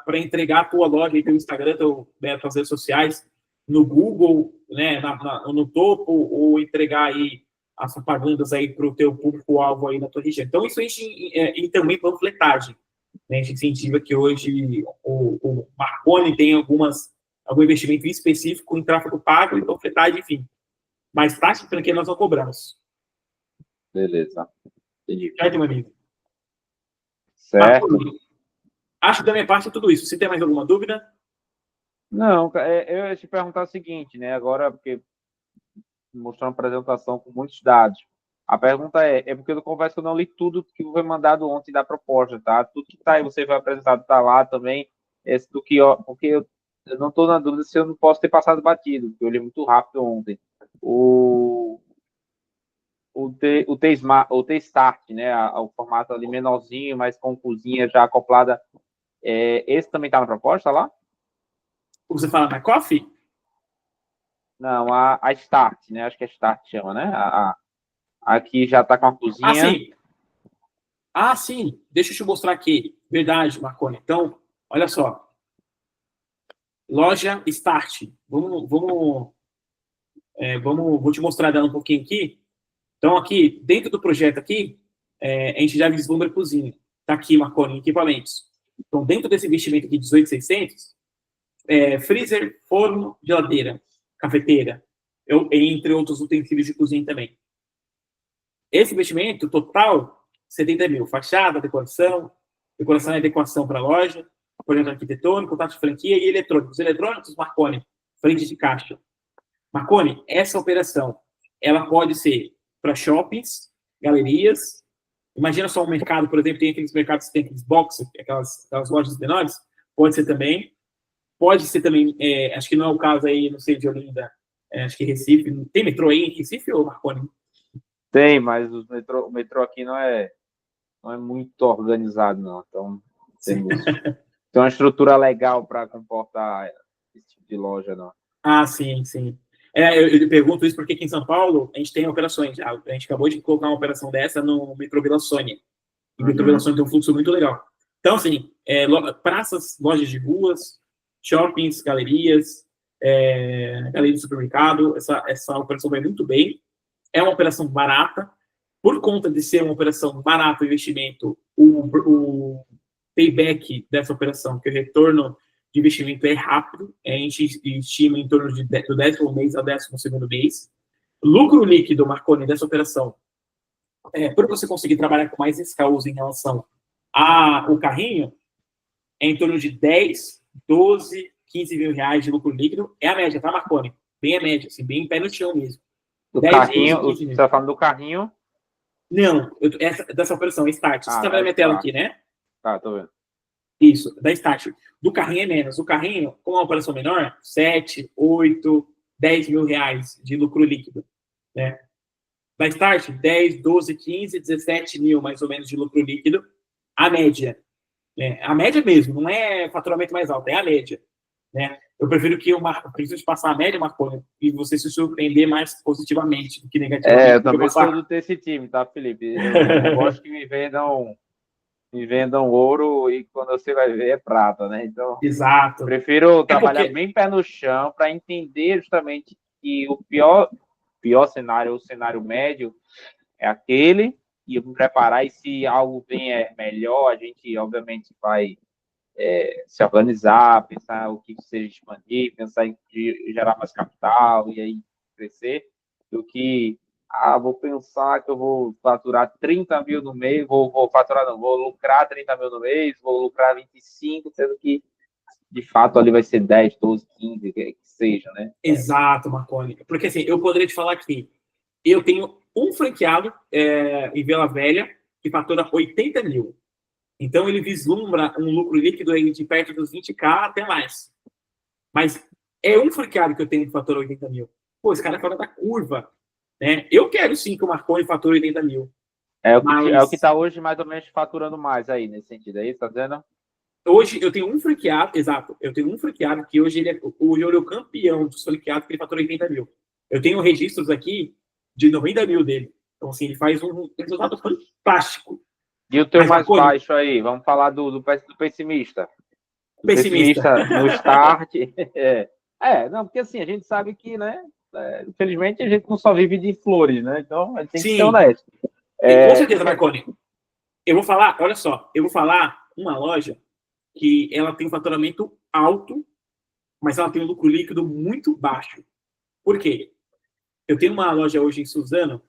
S3: para entregar a tua loja, teu Instagram, tuas redes sociais, no Google, né, no topo, ou entregar aí as propagandas aí para o teu público-alvo aí na tua região. Então, isso a gente, e também panfletagem. Né? A gente incentiva que hoje o Marconi tem algum investimento específico em tráfego pago e panfletagem, enfim. Mas taxa de franquia nós não cobramos.
S5: Beleza. Entendi.
S3: Certo, meu amigo?
S5: Certo.
S3: Acho que da minha parte é tudo isso. Você tem mais alguma dúvida?
S5: Não, eu ia te perguntar o seguinte, né? Agora, porque mostrou uma apresentação com muitos dados. A pergunta é porque eu confesso que eu não li tudo que foi mandado ontem da proposta, tá? Tudo que tá aí, você vai apresentar, tá lá também. Porque eu não estou na dúvida se eu não posso ter passado batido, porque eu li muito rápido ontem. O T-Start, né? O formato ali menorzinho, mas com cozinha já acoplada. Esse também está na proposta lá?
S3: Você fala na Coffee?
S5: Não, a Start, né? Acho que é Start chama, né? Aqui já está com a cozinha.
S3: Sim. Deixa eu te mostrar aqui. Verdade, Marconi. Então, olha só. Loja Start. Vou te mostrar dela um pouquinho aqui. Então, aqui, dentro do projeto aqui, a gente já vislumbra a cozinha. Está aqui, Marconi, equipamentos. Então, dentro desse investimento aqui, 18.600, freezer, forno, geladeira, cafeteira, entre outros utensílios de cozinha também. Esse investimento total, 70 mil. Fachada, decoração e adequação para a loja, projeto arquitetônico, contato de franquia e eletrônicos. Eletrônicos, Marconi, frente de caixa. Marconi, essa operação, ela pode ser para shoppings, galerias. Imagina só um mercado, por exemplo, tem aqueles mercados que tem aqueles boxes, aquelas lojas menores. Pode ser também. Pode ser também, acho que não é o caso aí, não sei, de Olinda, acho que Recife. Tem metrô aí em Recife ou Marconi?
S5: Tem, mas o metrô aqui não é muito organizado, não. Então, tem uma estrutura legal para comportar esse tipo de loja, não.
S3: Ah, sim, sim. Eu pergunto isso porque aqui em São Paulo a gente tem operações. A gente acabou de colocar uma operação dessa no metrô Vila Sônia. E o metrô Vila Sônia tem um fluxo muito legal. Então, assim, praças, lojas de ruas, shoppings, galerias, galeria de supermercado, essa operação vai muito bem. É uma operação barata. Por conta de ser uma operação barata, o investimento, o payback dessa operação, que o retorno de investimento é rápido, a gente estima em torno do 10º mês ao 12º mês. Lucro líquido, Marconi, dessa operação, por você conseguir trabalhar com mais SKUs em relação ao carrinho, é em torno de 10, 12, 15 mil reais de lucro líquido. É a média, tá, Marconi? Bem a média, assim, bem pé no chão mesmo.
S5: Do
S3: 10,
S5: carrinho,
S3: 12, 15 mil.
S5: você está falando do carrinho?
S3: Não, dessa operação, Start. Você tá vendo a minha tela aqui, né?
S5: Tá, tô vendo.
S3: Isso, da Start. Do carrinho é menos. O carrinho, com uma operação menor, 7, 8, 10 mil reais de lucro líquido, né? Da Start, 10, 12, 15, 17 mil, mais ou menos, de lucro líquido. A média. Né? A média mesmo, não é faturamento mais alto, é a média. Né? Eu prefiro que preciso passar a média, Marconi, e você se surpreender mais positivamente do que negativamente.
S5: Eu também sou desse time, tá, Felipe? Eu gosto que me vendam ouro e quando você vai ver é prata, né? Então,
S3: exato.
S5: Prefiro trabalhar bem pé no chão para entender justamente que o pior cenário, o cenário médio, é aquele, e eu me preparar, e se algo vem melhor, a gente, obviamente, vai se organizar, pensar o que seja expandir, pensar em gerar mais capital e aí crescer, do que vou pensar que eu vou faturar 30 mil no mês, vou lucrar 30 mil no mês, vou lucrar 25, sendo que de fato ali vai ser 10, 12, 15, que seja, né?
S3: Exato, Marconi. Porque assim, eu poderia te falar que eu tenho um franqueado em Vila Velha que fatura 80 mil. Então, ele vislumbra um lucro líquido aí de perto dos 20k até mais. Mas é um franqueado que eu tenho que fatura 80 mil. Pô, esse cara é fora da curva. Né? Eu quero sim que o Marconi fature 80 mil.
S5: É o que está hoje mais ou menos faturando mais aí, nesse sentido. É isso, tá dizendo?
S3: Hoje eu tenho um franqueado, exato. Eu tenho um franqueado que hoje ele é o campeão dos franqueados, que ele fatura 80 mil. Eu tenho registros aqui de 90 mil dele. Então, assim, ele faz um resultado fantástico.
S5: E o teu mais baixo aí? Vamos falar do pessimista.
S3: Pessimista
S5: no start. Não, porque assim, a gente sabe que, né? Infelizmente, a gente não só vive de flores, né? Então, a gente tem que ser honesto.
S3: Com certeza, Marconi. Eu vou falar, olha só, uma loja que ela tem um faturamento alto, mas ela tem um lucro líquido muito baixo. Por quê? Eu tenho uma loja hoje em Suzano,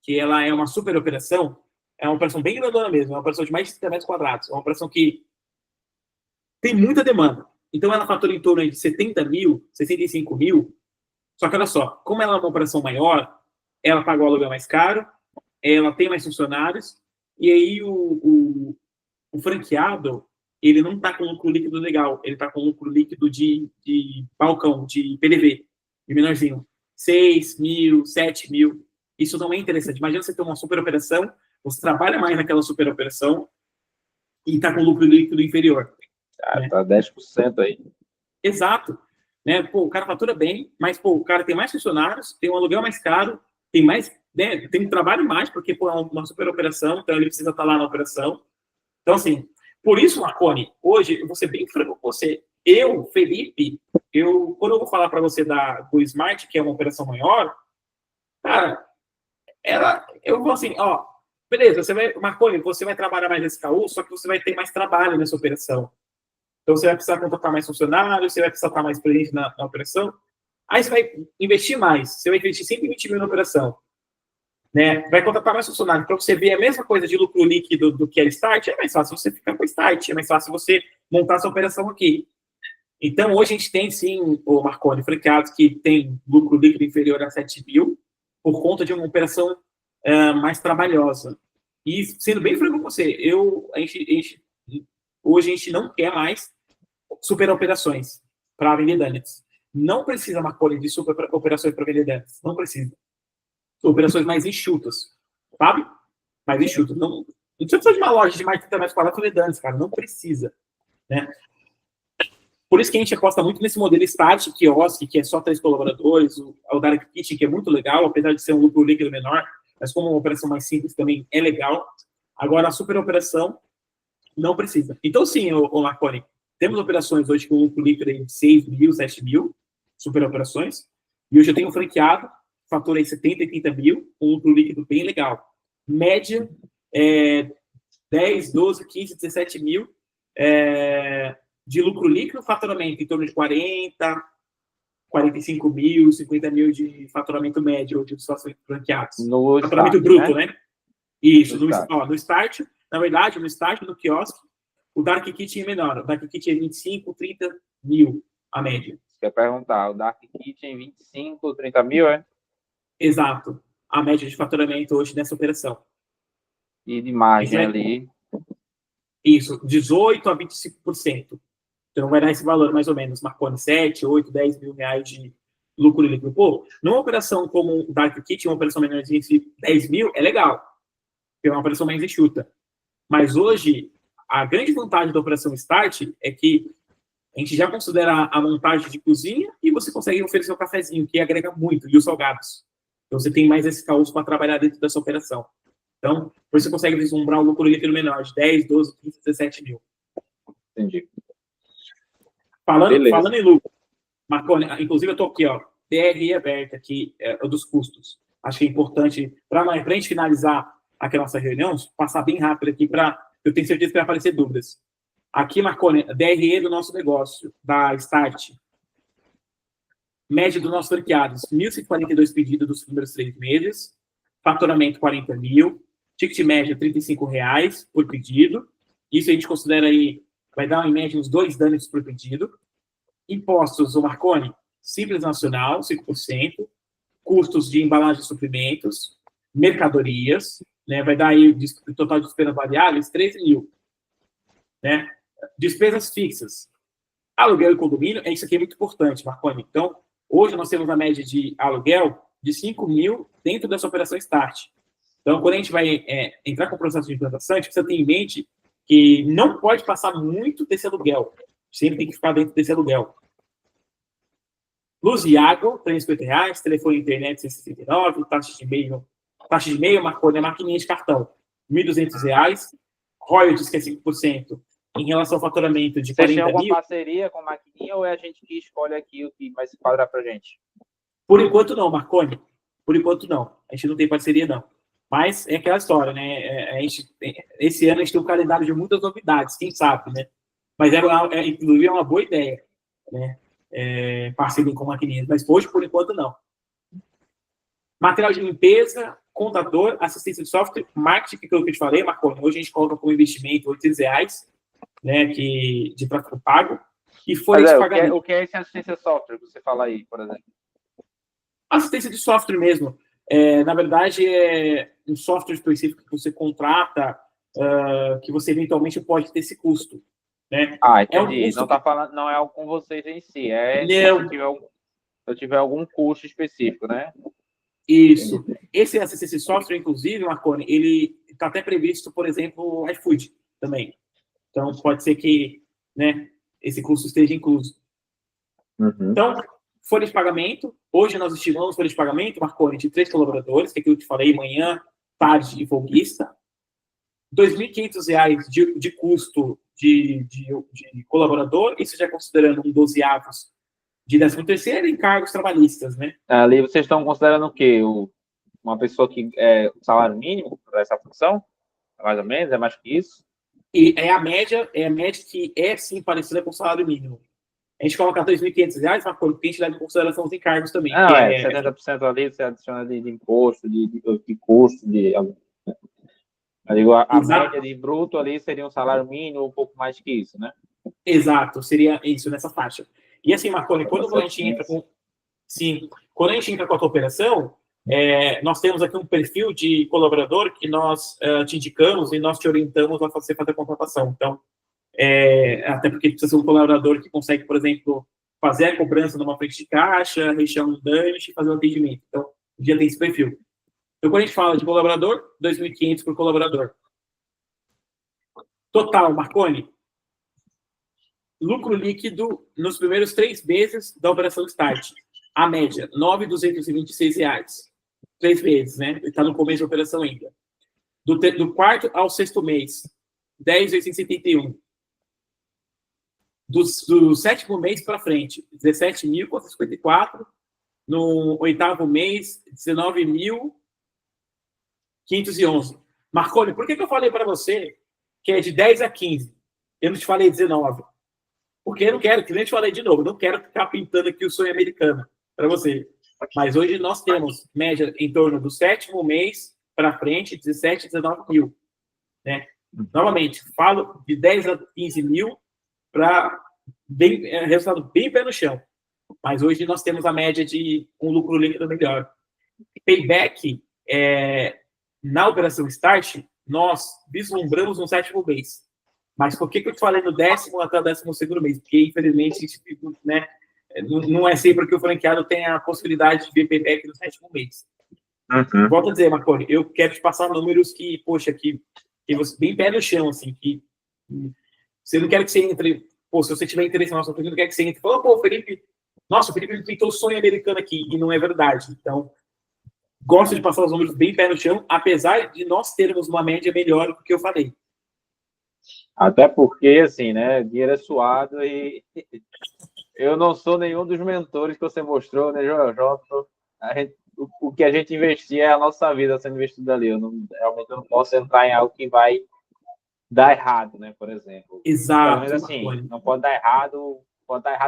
S3: que ela é uma super operação, é uma operação bem grandona mesmo, é uma operação de mais de 30 metros quadrados, é uma operação que tem muita demanda. Então, ela fatura em torno de 70 mil, 65 mil, só que olha só, como ela é uma operação maior, ela paga o aluguel mais caro, ela tem mais funcionários, e aí o franqueado, ele não está com lucro líquido legal, ele está com lucro líquido de balcão, de PDV, de menorzinho. 6 mil, 7 mil. Isso não é interessante. Imagina você ter uma super operação, você trabalha mais naquela super operação e está com lucro líquido inferior.
S5: Né? Tá 10% aí.
S3: Exato. Né? Pô, o cara fatura bem, mas pô, o cara tem mais funcionários, tem um aluguel mais caro, tem mais, né, tem um trabalho mais, porque pô, é uma super operação, então ele precisa estar lá na operação. Então, assim, por isso, Marconi, hoje, eu vou ser bem franco com você. Eu, Felipe, quando eu vou falar para você do Smart, que é uma operação maior, cara, eu vou assim, ó, beleza, Marconi, você vai trabalhar mais nesse SKU, só que você vai ter mais trabalho nessa operação. Então, você vai precisar contratar mais funcionários, você vai precisar estar mais presente na operação. Aí você vai investir mais, você vai investir 120 mil na operação, né? Vai contratar mais funcionários para você ver a mesma coisa de lucro líquido do que é Start, é mais fácil você ficar com Start, é mais fácil você montar essa operação aqui. Então, hoje a gente tem, sim, o Marconi, franqueados que tem lucro líquido inferior a 7 mil por conta de uma operação mais trabalhosa. E, sendo bem franco com você, hoje a gente não quer mais super operações para vender donuts. Não precisa, Marconi, de super operações para vender donuts. Não precisa. Operações mais enxutas, sabe? Mais enxutas. Não precisa de uma loja de mais de 30 metros quadrados para vender donuts, cara. Não precisa, né? Por isso que a gente aposta muito nesse modelo Start, quiosque, que é só 3 colaboradores, o Dark Kitchen, que é muito legal, apesar de ser um lucro líquido menor, mas como uma operação mais simples também é legal. Agora, a super operação não precisa. Então, sim, o Marconi, temos operações hoje com lucro líquido de 6 mil, 7 mil, super operações, e hoje eu tenho um franqueado, faturei 70, 80 mil, com lucro líquido bem legal. Média, 10, 12, 15, 17 mil, de lucro líquido, faturamento em torno de 40, 45 mil, 50 mil de faturamento médio de sócios franqueados.
S5: No
S3: faturamento
S5: start,
S3: bruto, né? Isso,
S5: No
S3: no start, na verdade, no start, no quiosque, o Dark Kitchen é menor. O Dark Kitchen é 25, 30 mil a média.
S5: Quer perguntar, o Dark Kitchen 25, 30 mil, é?
S3: Exato. A média de faturamento hoje nessa operação.
S5: E de margem
S3: Isso
S5: ali.
S3: Isso, 18 a 25%. Então, vai dar esse valor, mais ou menos, Marconi, 7, 8, 10 mil reais de lucro líquido. Pô, numa operação como o Dark Kitchen, uma operação menorzinha de 10 mil, é legal. É uma operação mais enxuta. Mas hoje, a grande vantagem da operação Start é que a gente já considera a montagem de cozinha e você consegue oferecer um cafezinho, que agrega muito, e os salgados. Então, você tem mais esse caos para trabalhar dentro dessa operação. Então, você consegue vislumbrar um lucro líquido menor de 10, 12, 15, 17 mil.
S5: Entendi.
S3: Falando em lucro, Marconi, inclusive eu estou aqui, ó, DRE aberta aqui, dos custos. Acho que é importante, para a gente finalizar aqui a nossa reunião, passar bem rápido aqui, eu tenho certeza que vai aparecer dúvidas. Aqui, Marconi, DRE do nosso negócio, da Start. Média dos nossos franqueados, 1.142 pedidos dos primeiros 3 meses, faturamento 40 mil, ticket média R$ 35 por pedido. Isso a gente considera aí, vai dar em média uns 2 donuts por pedido. Impostos, o Marconi, Simples Nacional, 5%. Custos de embalagem e suprimentos, mercadorias, né? Vai dar aí o total de despesas variáveis, 13 mil. Né? Despesas fixas, aluguel e condomínio, isso aqui é muito importante, Marconi. Então, hoje nós temos a média de aluguel de 5 mil dentro dessa operação Start. Então, quando a gente vai entrar com o processo de implantação, a gente precisa ter em mente que não pode passar muito desse aluguel. Sempre tem que ficar dentro desse aluguel. Luz e água, R$ 350, telefone e internet, R$ 169, taxa de e-mail, Marconi, maquininha de cartão, R$ 1.200, royalties, que é 5%, em relação ao faturamento de 40 mil.
S5: Você tem alguma parceria com a maquininha ou é a gente que escolhe aqui o que vai se quadrar para a gente?
S3: Por enquanto não, Marconi. Por enquanto não. A gente não tem parceria, não. Mas é aquela história, né? Esse ano a gente tem um calendário de muitas novidades, quem sabe, né? Mas inclusive é uma boa ideia, né? Parceria com maquininhas. Mas hoje, por enquanto, não. Material de limpeza, contador, assistência de software, marketing, que é o que eu te falei, Marconi. Hoje a gente coloca como investimento R$ 800, né? De tráfego pago. E folha de pagamento.
S5: O que é esse assistência de software que você fala aí, por exemplo?
S3: Assistência de software mesmo. Na verdade, é um software específico que você contrata, que você eventualmente pode ter esse custo. Né?
S5: Entendi. Não tá falando, não é algo com vocês em si, se eu tiver algum custo específico, né?
S3: Isso. Entendi. Esse assistência de software, inclusive, Marconi, ele está até previsto, por exemplo, o iFood também. Então, pode ser que, né, esse custo esteja incluso.
S5: Uhum.
S3: Então, folha de pagamento. Hoje nós estimamos folha de pagamento, Marconi, de 3 colaboradores, que é aquilo que eu te falei, manhã, tarde e folguista. R$ 2.500 de custo de colaborador, isso já considerando um 12avos de 13º e encargos trabalhistas, né?
S5: Ali vocês estão considerando o quê? Uma pessoa que é o salário mínimo para essa função? Mais ou menos? É mais que isso?
S3: E é a média que é sim parecida com o salário mínimo. A gente coloca R$2.500, mas porque a gente leva em consideração os encargos também.
S5: Não,
S3: que
S5: 70% ali você adiciona de imposto, de custo, eu digo, a
S3: Exato.
S5: média de bruto ali seria um salário mínimo, um pouco mais que isso, né?
S3: Exato, seria isso, nessa faixa. E assim, Marconi, quando a gente entra com... Sim, quando a gente entra com a tua operação, nós temos aqui um perfil de colaborador que nós te indicamos e nós te orientamos a fazer a contratação. Então, até porque precisa ser um colaborador que consegue, por exemplo, fazer a cobrança numa frente de caixa, rechear um DANT e fazer um atendimento. Então, já tem esse perfil. Então, quando a gente fala de colaborador, 2.500 por colaborador. Total, Marconi, lucro líquido nos primeiros 3 meses da operação Start. A média, R$ 9.226. 3 meses, né? Está no começo da operação ainda. Do 4º ao 6º mês, 10.871. Do 7º mês para frente, 17.454. No 8º mês, 19.511. Marconi, por que eu falei para você que é de 10 a 15? Eu não te falei 19. Porque eu não quero, que nem te falei de novo, não quero ficar pintando aqui o sonho americano para você. Mas hoje nós temos média em torno do 7º mês para frente, 17, 19 mil. Né? Novamente, falo de 10 a 15 mil para resultado bem pé no chão. Mas hoje nós temos a média de um lucro líquido melhor. Payback, na operação Start, nós vislumbramos no 7º mês. Mas por que eu te falei no 10º até o 12º mês? Porque, infelizmente, né, não é sempre que o franqueado tem a possibilidade de ver payback no 7º mês.
S5: Uhum.
S3: Volto a dizer, Marconi, eu quero te passar números que, poxa, que você bem pé no chão, assim, que você não quer que você entre, se você tiver interesse na nossa franquia, não quer que você entre e fala, o Felipe me pintou o sonho americano aqui, e não é verdade. Então, gosto de passar os números bem pé no chão, apesar de nós termos uma média melhor do que eu falei.
S5: Até porque, assim, né, dinheiro é suado e eu não sou nenhum dos mentores que você mostrou, né, João? O que a gente investir é a nossa vida sendo investida ali. Realmente eu não posso entrar em algo que vai dar errado, né, por exemplo.
S3: Exato.
S5: Pelo menos assim, não pode dar errado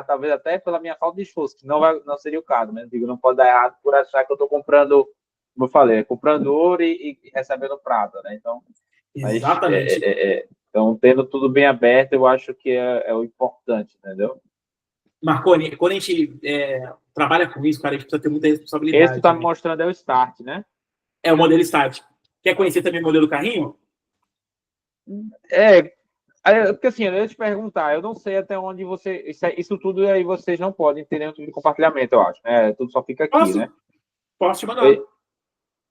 S5: talvez até pela minha falta de esforço, que não seria o caso, né? Digo, não pode dar errado por achar que eu estou comprando, como eu falei, comprando ouro e recebendo prata, né? Então,
S3: exatamente.
S5: Então, tendo tudo bem aberto, eu acho que é o importante, entendeu?
S3: Marconi, quando a gente trabalha com isso, cara, a gente precisa ter muita responsabilidade.
S5: Esse que tu tá me mostrando é o Start, né?
S3: É o modelo Start. Quer conhecer também o modelo carrinho?
S5: Porque assim, eu ia te perguntar, eu não sei até onde isso tudo aí vocês não podem ter nenhum tipo de compartilhamento, eu acho, né? Tudo só fica aqui, né?
S3: Posso te mandar.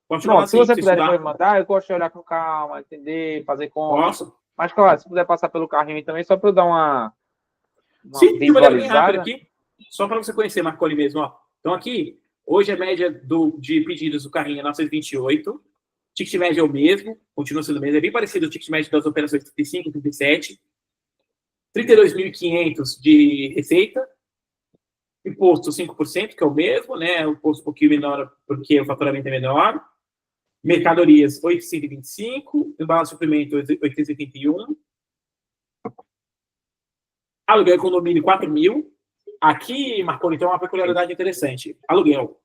S5: Pronto, se você puder depois mandar, eu gosto de olhar com calma, entender, fazer conta.
S3: Posso.
S5: Mas, claro, se puder passar pelo carrinho também, só para eu dar uma
S3: Sim,
S5: visualizada.
S3: bem rápido aqui, só para você conhecer, Marconi mesmo. Ó. Então, aqui, hoje a média de pedidos do carrinho é 928. Ticket médio é o mesmo, continua sendo o mesmo. É bem parecido o ticket médio das operações 35, 37. 32.500 de receita. Imposto 5%, que é o mesmo, né? O imposto um pouquinho menor porque o faturamento é menor. Mercadorias, 825. Embalo suplemento, 881. Aluguel condomínio, 4.000. Aqui, Marconi, tem uma peculiaridade interessante. Aluguel.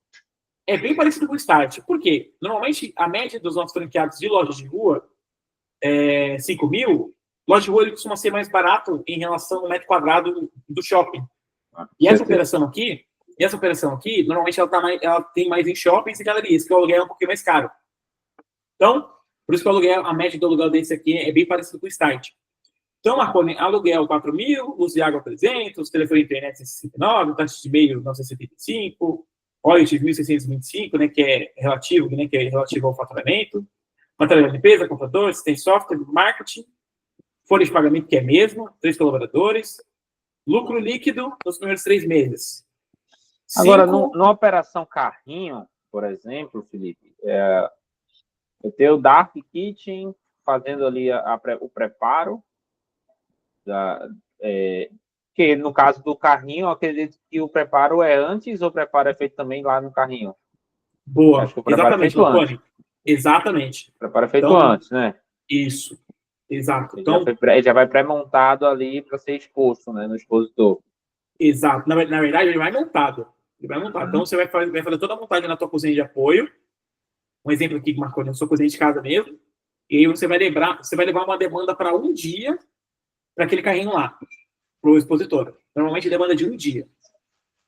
S3: É bem parecido com o Start. Por quê? Normalmente, a média dos nossos franqueados de lojas de rua é 5.000. Loja de rua ele costuma ser mais barato em relação ao metro quadrado do shopping. E essa operação aqui, normalmente ela tem mais em shoppings e galerias, que o aluguel é um pouquinho mais caro. Então, por isso que o aluguel, a média do aluguel desse aqui é bem parecido com o Start. Então, Marconi, aluguel 4.000, luz de água 300, telefone e internet 169, taxa de e-mail 975, royalties 1.625, né, que é relativo ao faturamento, material de limpeza, computador, assistente software, marketing, folha de pagamento, que é mesmo, 3 colaboradores, lucro líquido nos primeiros 3 meses.
S5: Agora, numa operação carrinho, por exemplo, Felipe, eu tenho o Dark Kitchen fazendo ali o preparo, que no caso do carrinho, eu acredito que o preparo é antes ou o preparo é feito também lá no carrinho?
S3: Boa,
S5: acho que o preparo
S3: exatamente,
S5: é feito antes.
S3: Exatamente.
S5: O preparo é feito antes, né?
S3: Isso, exato.
S5: Ele já vai pré-montado ali para ser exposto, né, no expositor.
S3: Exato. Na verdade, ele vai montado. Ele vai montado. Então, você vai fazer toda a montagem na tua cozinha de apoio. Um exemplo aqui que marcou na sua cozinha de casa mesmo. E aí você vai levar uma demanda para um dia para aquele carrinho lá, para o expositor. Normalmente demanda de um dia.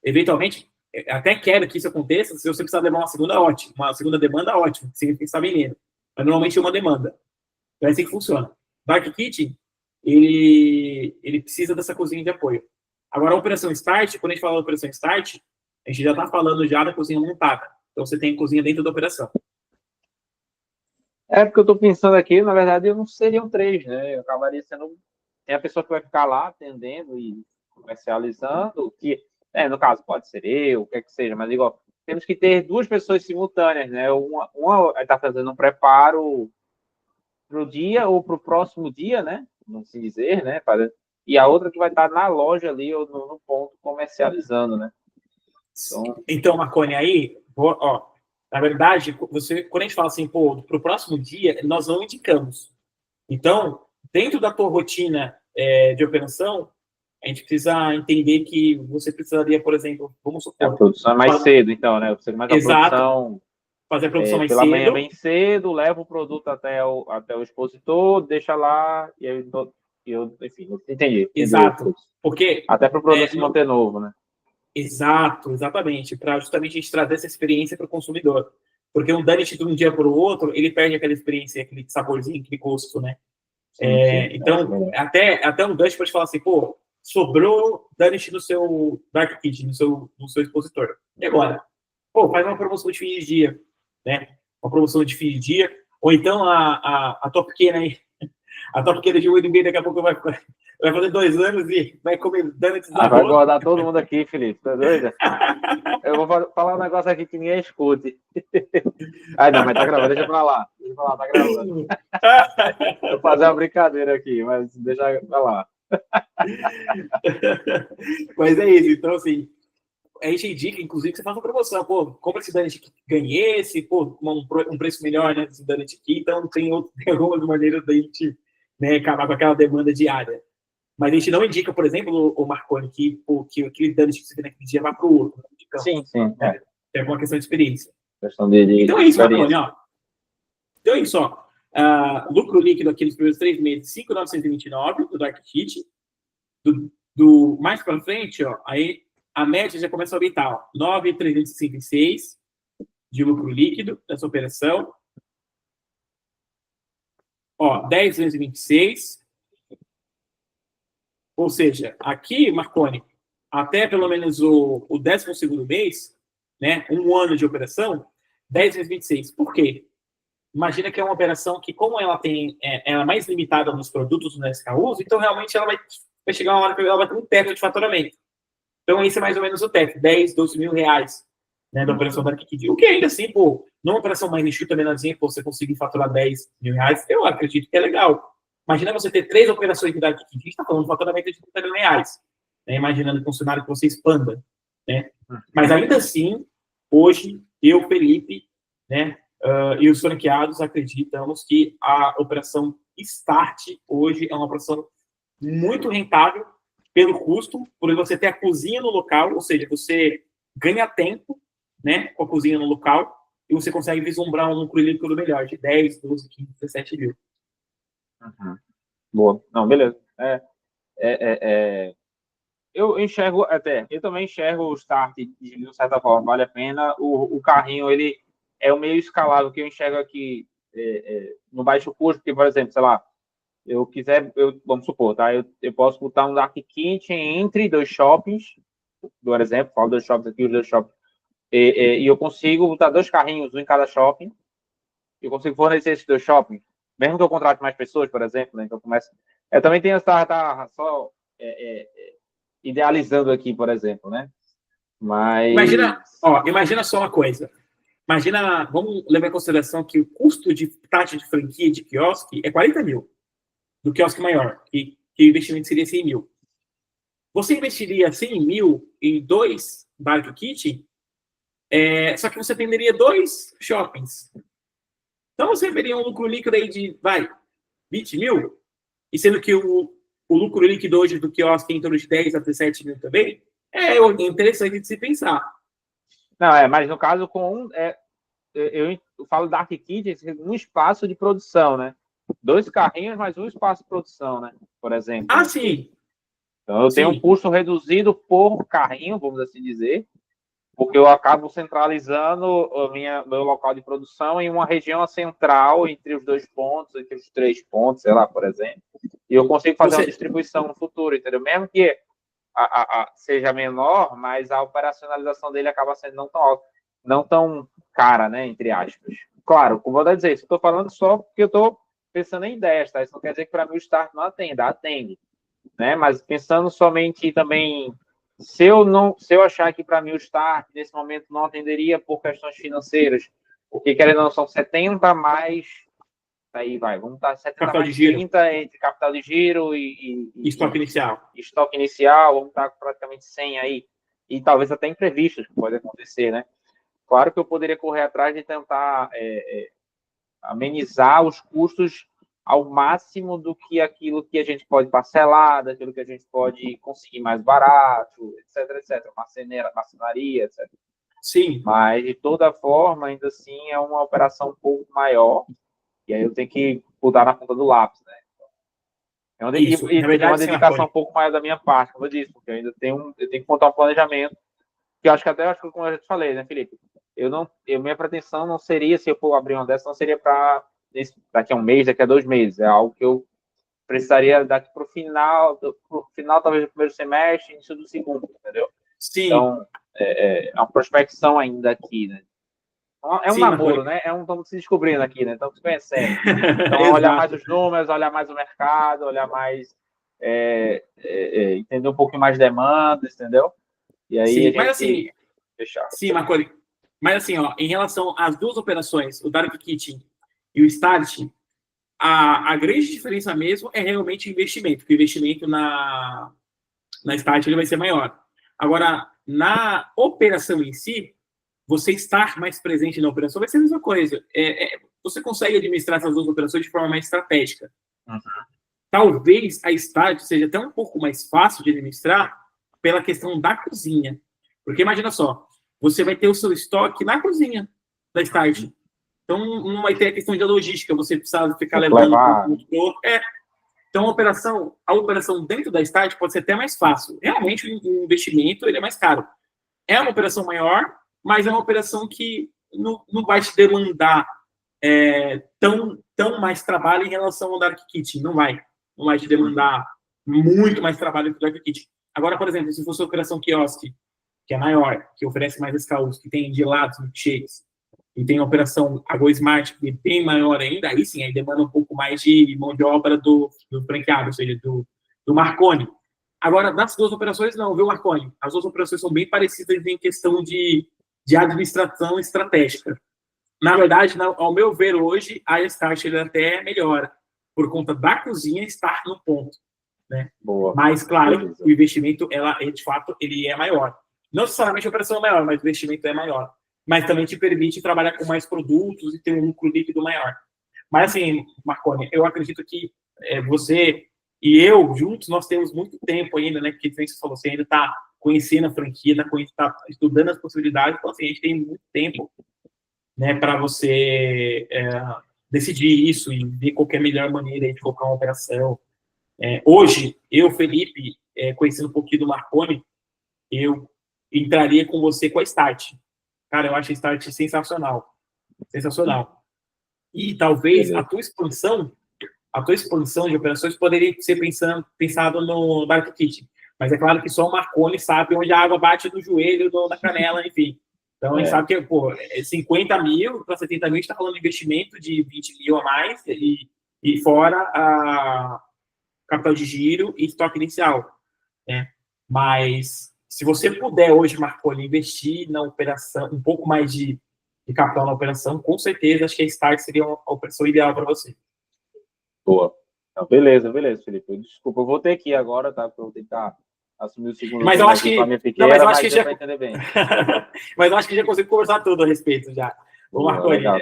S3: Eventualmente, até quero que isso aconteça, se você precisar levar uma segunda, ótimo. Uma segunda demanda, ótimo. Significa que está vendendo. Mas normalmente é uma demanda. Então é assim que funciona. Dark Kitchen, ele precisa dessa cozinha de apoio. Agora, a operação Start, quando a gente fala da operação Start, a gente já está falando já da cozinha montada. Então, você tem cozinha dentro da operação.
S5: É porque eu estou pensando aqui, na verdade, eu não seriam 3, né? Eu acabaria sendo. Tem a pessoa que vai ficar lá atendendo e comercializando, que, no caso, pode ser eu, o que é que seja, mas igual, temos que ter 2 pessoas simultâneas, né? Uma está fazendo um preparo para o dia ou para o próximo dia, né? Não se dizer, né? E a outra que vai estar na loja ali ou no ponto comercializando, né?
S3: Então, Marconi, aí, ó, na verdade, quando a gente fala assim, pô, para o próximo dia, nós não indicamos. Então, dentro da tua rotina de operação, a gente precisa entender que você precisaria, por exemplo, vamos supor...
S5: A produção é mais cedo, então, né? Você mais
S3: Exato.
S5: A produção...
S3: Fazer a produção mais
S5: pela
S3: cedo.
S5: manhã bem cedo, leva o produto até o expositor, deixa lá, e aí enfim, entendi.
S3: Exato. Porque...
S5: Até para o produto se manter novo, né?
S3: Exato, exatamente. Para justamente a gente trazer essa experiência para o consumidor. Porque um donut de um dia para o outro, ele perde aquela experiência, aquele saborzinho, aquele gosto, né?
S5: Sim,
S3: então, até um donut pode falar assim, pô, sobrou donut no seu Dark Kitchen, no seu expositor. E agora? Pô, faz uma promoção de fim de dia, né? Uma promoção de fim de dia. Ou então a tua pequena aí, a tua pequena de 1,5 daqui a pouco vai fazer 2 anos e vai comer donuts da
S5: vai guardar todo mundo aqui, Felipe, tá doido? Eu vou falar um negócio aqui que ninguém escute. Não, mas tá gravando, deixa pra lá, tá gravando. Vou fazer uma brincadeira aqui, mas deixa pra lá.
S3: Mas é isso, então assim, a gente indica, inclusive, que você faça uma promoção, pô, compra esse donut que ganhei esse, pô, um preço melhor, né, desse donut aqui, então tem algumas maneiras da gente, né, acabar com aquela demanda diária. Mas a gente não indica, por exemplo, o Marconi, que aquele donut que você vê naquele dia vá para o outro. Então,
S5: sim.
S3: É uma questão de experiência.
S5: Então
S3: é isso, Marconi, ó. Então é isso, ó. Lucro líquido aqui nos primeiros 3 meses, 5.929 do Dark Kitchen. Do mais para frente, ó, aí a média já começa a aumentar, ó, 9.366 de lucro líquido dessa operação. Ó, 10.226. Ou seja, aqui, Marconi, até pelo menos o 12º mês, né, um ano de operação, 10.26. Por quê? Imagina que é uma operação que, como ela ela é mais limitada nos produtos no SKUs, então realmente ela vai chegar uma hora que ela vai ter um teto de faturamento. Então, esse é mais ou menos o teto, 10, 12 mil reais, né, da operação da Kikidi. O que ainda assim, pô, numa operação mais enxuta, menorzinha, pô, você conseguir faturar 10 mil reais, eu acredito que é legal. Imagina você ter 3 operações de Dark Kitchen, a gente está falando de faturamento de 30 mil reais, né, imaginando com um cenário que você expanda, né? Mas ainda assim, hoje, eu, Felipe, né, e os franqueados acreditamos que a operação Start hoje é uma operação muito rentável pelo custo, por você ter a cozinha no local, ou seja, você ganha tempo, né, com a cozinha no local, e você consegue vislumbrar um lucro líquido melhor, de 10, 12, 15, 17 mil.
S5: Boa. Não, beleza. Eu enxergo eu também enxergo o Start de certa forma, vale a pena. O carrinho, ele é o meio escalável que eu enxergo aqui no baixo custo, porque, por exemplo, sei lá, vamos supor, tá? Eu posso botar um Dark Kitchen entre 2 shoppings, por exemplo, falo 2 shoppings aqui, os 2 shoppings, e eu consigo botar 2 carrinhos, um em cada shopping, eu consigo fornecer esses 2 shoppings, mesmo que eu contrate mais pessoas, por exemplo, né? Então eu também tenho tá só idealizando aqui, por exemplo, né? Mas...
S3: Imagina só uma coisa. Vamos levar em consideração que o custo de taxa de franquia de quiosque é 40 mil, do quiosque maior, que o investimento seria 100 mil. Você investiria 100 mil em 2 Dark Kitchen, só que você atenderia 2 shoppings. Então, você veria um lucro líquido aí de, 20 mil, e sendo que o lucro líquido hoje do quiosque é em torno de 10 a 17 mil também, É interessante de se pensar.
S5: Não, mas no caso eu falo Dark Kit, um espaço de produção, né? 2 carrinhos, mais um espaço de produção, né? Por exemplo.
S3: Ah,
S5: Né?
S3: sim.
S5: Então, eu tenho um
S3: Sim.
S5: custo reduzido por carrinho, vamos assim dizer, porque eu acabo centralizando meu local de produção em uma região central entre os 2 pontos, entre os 3 pontos, sei lá, por exemplo. E eu consigo fazer uma distribuição no futuro, entendeu? Mesmo que seja menor, mas a operacionalização dele acaba sendo não tão cara, né, entre aspas. Claro, como eu vou dizer, isso eu estou falando só porque eu estou pensando em ideias, tá? Isso não quer dizer que para mim o Start não atende, né? Mas pensando somente também, se eu achar que para mim o Start nesse momento não atenderia por questões financeiras, porque querendo ou não, são 70 mais, aí vamos estar 70
S3: Capital de
S5: mais
S3: giro.
S5: 30 entre capital de giro
S3: E estoque inicial.
S5: Estoque inicial, vamos estar praticamente 100 aí, e talvez até imprevistos que pode acontecer, né? Claro que eu poderia correr atrás de tentar amenizar os custos ao máximo do que aquilo que a gente pode parcelar, daquilo que a gente pode conseguir mais barato, etc. Marcenaria, etc.
S3: Sim.
S5: Mas, de toda forma, ainda assim, é uma operação um pouco maior, e aí eu tenho que botar na ponta do lápis, né?
S3: Isso.
S5: E
S3: Na verdade,
S5: uma dedicação um pouco maior da minha parte, como eu disse, porque eu ainda eu tenho que montar um planejamento, que eu acho que como eu já te falei, né, Felipe? Minha pretensão não seria, se eu for abrir uma dessas, não seria para daqui a um mês, daqui a 2 meses. É algo que eu precisaria daqui para o final, talvez do primeiro semestre, início do segundo, entendeu?
S3: Sim.
S5: Então, é uma prospecção ainda aqui, né? É um
S3: Sim,
S5: namoro, né? Estamos se descobrindo aqui, né? Estamos se conhecendo. Então, olhar
S3: Exato.
S5: mais os números, olhar mais o mercado, olhar mais... entender um pouquinho mais demandas, entendeu? E aí
S3: Sim,
S5: a gente
S3: mas assim,
S5: fechar.
S3: sim, Marconi. Mas assim, ó, em relação às duas operações, o Dark Kitchen e o Start, a grande diferença mesmo é realmente o investimento, porque o investimento na Start ele vai ser maior. Agora, na operação em si, você estar mais presente na operação vai ser a mesma coisa. Você consegue administrar essas duas operações de forma mais estratégica.
S5: Uhum.
S3: Talvez a Start seja até um pouco mais fácil de administrar pela questão da cozinha. Porque imagina só, você vai ter o seu estoque na cozinha da Start. Então não vai ter a questão de logística, você precisa ficar levando para o outro. Então a operação dentro da Start pode ser até mais fácil. Realmente o investimento ele é mais caro. É uma operação maior, mas é uma operação que não vai te demandar tão mais trabalho em relação ao Dark Kitchen. Não vai te demandar muito mais trabalho que o Dark Kitchen. Agora, por exemplo, se fosse a operação quiosque, que é maior, que oferece mais escalos, que tem gelados, milkshakes, e tem a operação Agro Smart, que é bem maior ainda, aí sim, aí demanda um pouco mais de mão de obra do franqueado, ou seja, do Marconi. Agora, das duas operações, não, viu, Marconi? As duas operações são bem parecidas em questão de administração estratégica. Na verdade, ao meu ver, hoje, a Start ele até melhora, por conta da cozinha estar no ponto. Né?
S5: Boa.
S3: Mas, claro,
S5: Beleza.
S3: o investimento, de fato, ele é maior. Não necessariamente a operação é maior, mas o investimento é maior. Mas também te permite trabalhar com mais produtos e ter um lucro líquido maior. Mas, assim, Marconi, eu acredito que você e eu, juntos, nós temos muito tempo ainda, né? Porque, como você falou, você ainda está conhecendo a franquia, está estudando as possibilidades. Então, assim, a gente tem muito tempo, né, para você decidir isso e ver qual é a melhor maneira de colocar uma operação. Hoje, eu, Felipe, conhecendo um pouquinho do Marconi, eu entraria com você com a Start. Cara, eu acho a Start sensacional. Sensacional. E talvez a tua expansão de operações poderia ser pensado no Dark Kitchen. Mas é claro que só o Marconi sabe onde a água bate no joelho, na canela, enfim. Então, a gente sabe que, 50 mil para 70 mil, a gente está falando de investimento de 20 mil a mais, e fora a capital de giro e estoque inicial. Né? Mas, se você puder hoje, Marconi, investir na operação, um pouco mais de capital na operação, com certeza, acho que a Start seria uma operação ideal para você.
S5: Boa. Então, beleza, Felipe. Desculpa, eu vou ter que ir agora, tá? Porque eu vou tentar assumir o segundo
S3: mas eu acho que,
S5: com a minha pequena,
S3: mas eu acho que já
S5: entender bem.
S3: mas eu acho que já consigo conversar tudo a respeito já.
S5: Boa, Marconi, legal,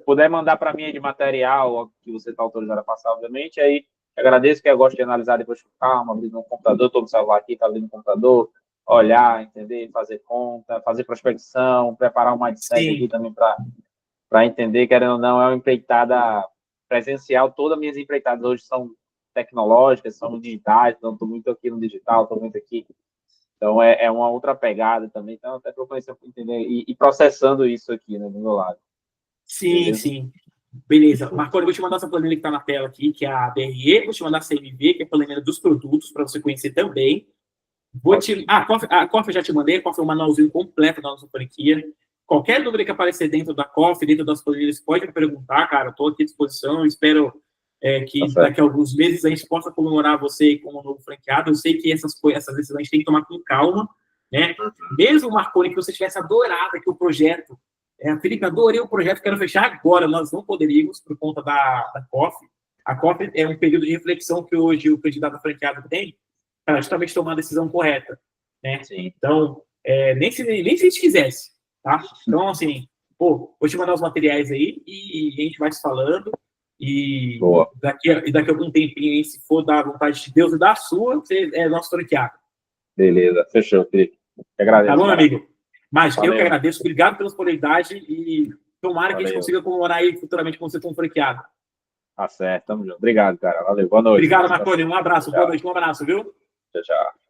S5: puder mandar para mim de material que você está autorizado a passar, obviamente, aí agradeço, que eu gosto de analisar depois com calma, abrir no computador, estou no celular aqui, está abrindo no computador,
S4: olhar, entender, fazer conta, fazer prospecção, preparar um mindset
S3: Sim.
S4: aqui também para entender, querendo ou não, é uma empreitada presencial. Todas as minhas empreitadas hoje são tecnológicas, são digitais, então estou muito aqui no digital, estou muito aqui. Então, é uma outra pegada também. Então, até para eu conhecer, entender e processando isso aqui, né, do meu lado.
S3: Sim,
S4: Beleza?
S3: sim. Beleza. Marconi, eu vou te mandar essa planilha que está na tela aqui, que é a DRE, vou te mandar a CMV, que é a planilha dos produtos, para você conhecer também. A COF eu já te mandei, a COF é um manualzinho completo da nossa franquia. Qualquer dúvida que aparecer dentro da COF, dentro das planilhas, pode me perguntar, cara. Estou aqui à disposição. Espero que
S4: Tá
S3: daqui a alguns meses a gente possa comemorar você como novo franqueado. Eu sei que essas decisões a gente tem que tomar com calma, né? Mesmo, Marconi, que você tivesse adorado aqui o projeto, Felipe, adorei o projeto, quero fechar agora. Nós não poderíamos, por conta da COF. A COF é um período de reflexão que hoje o candidato franqueado tem para justamente tomar a decisão correta, né?
S4: Sim.
S3: Então, nem se a gente quisesse, tá? Então, assim, vou te mandar os materiais aí e a gente vai se falando e
S4: Boa.
S3: daqui a algum tempinho aí, se for da vontade de Deus e da sua, você é nosso franqueado.
S4: Beleza, fechou, Felipe. Agradeço.
S3: Tá bom,
S4: cara.
S3: amigo? Mas
S4: Valeu.
S3: eu que agradeço, obrigado pela disponibilidade e tomara que a gente consiga comemorar aí futuramente com você como franqueado.
S4: Tá certo, tamo junto. Obrigado, cara. Valeu, boa noite.
S3: Obrigado, Marconi. Um abraço, boa noite, um abraço, viu?
S4: Tchau, tchau.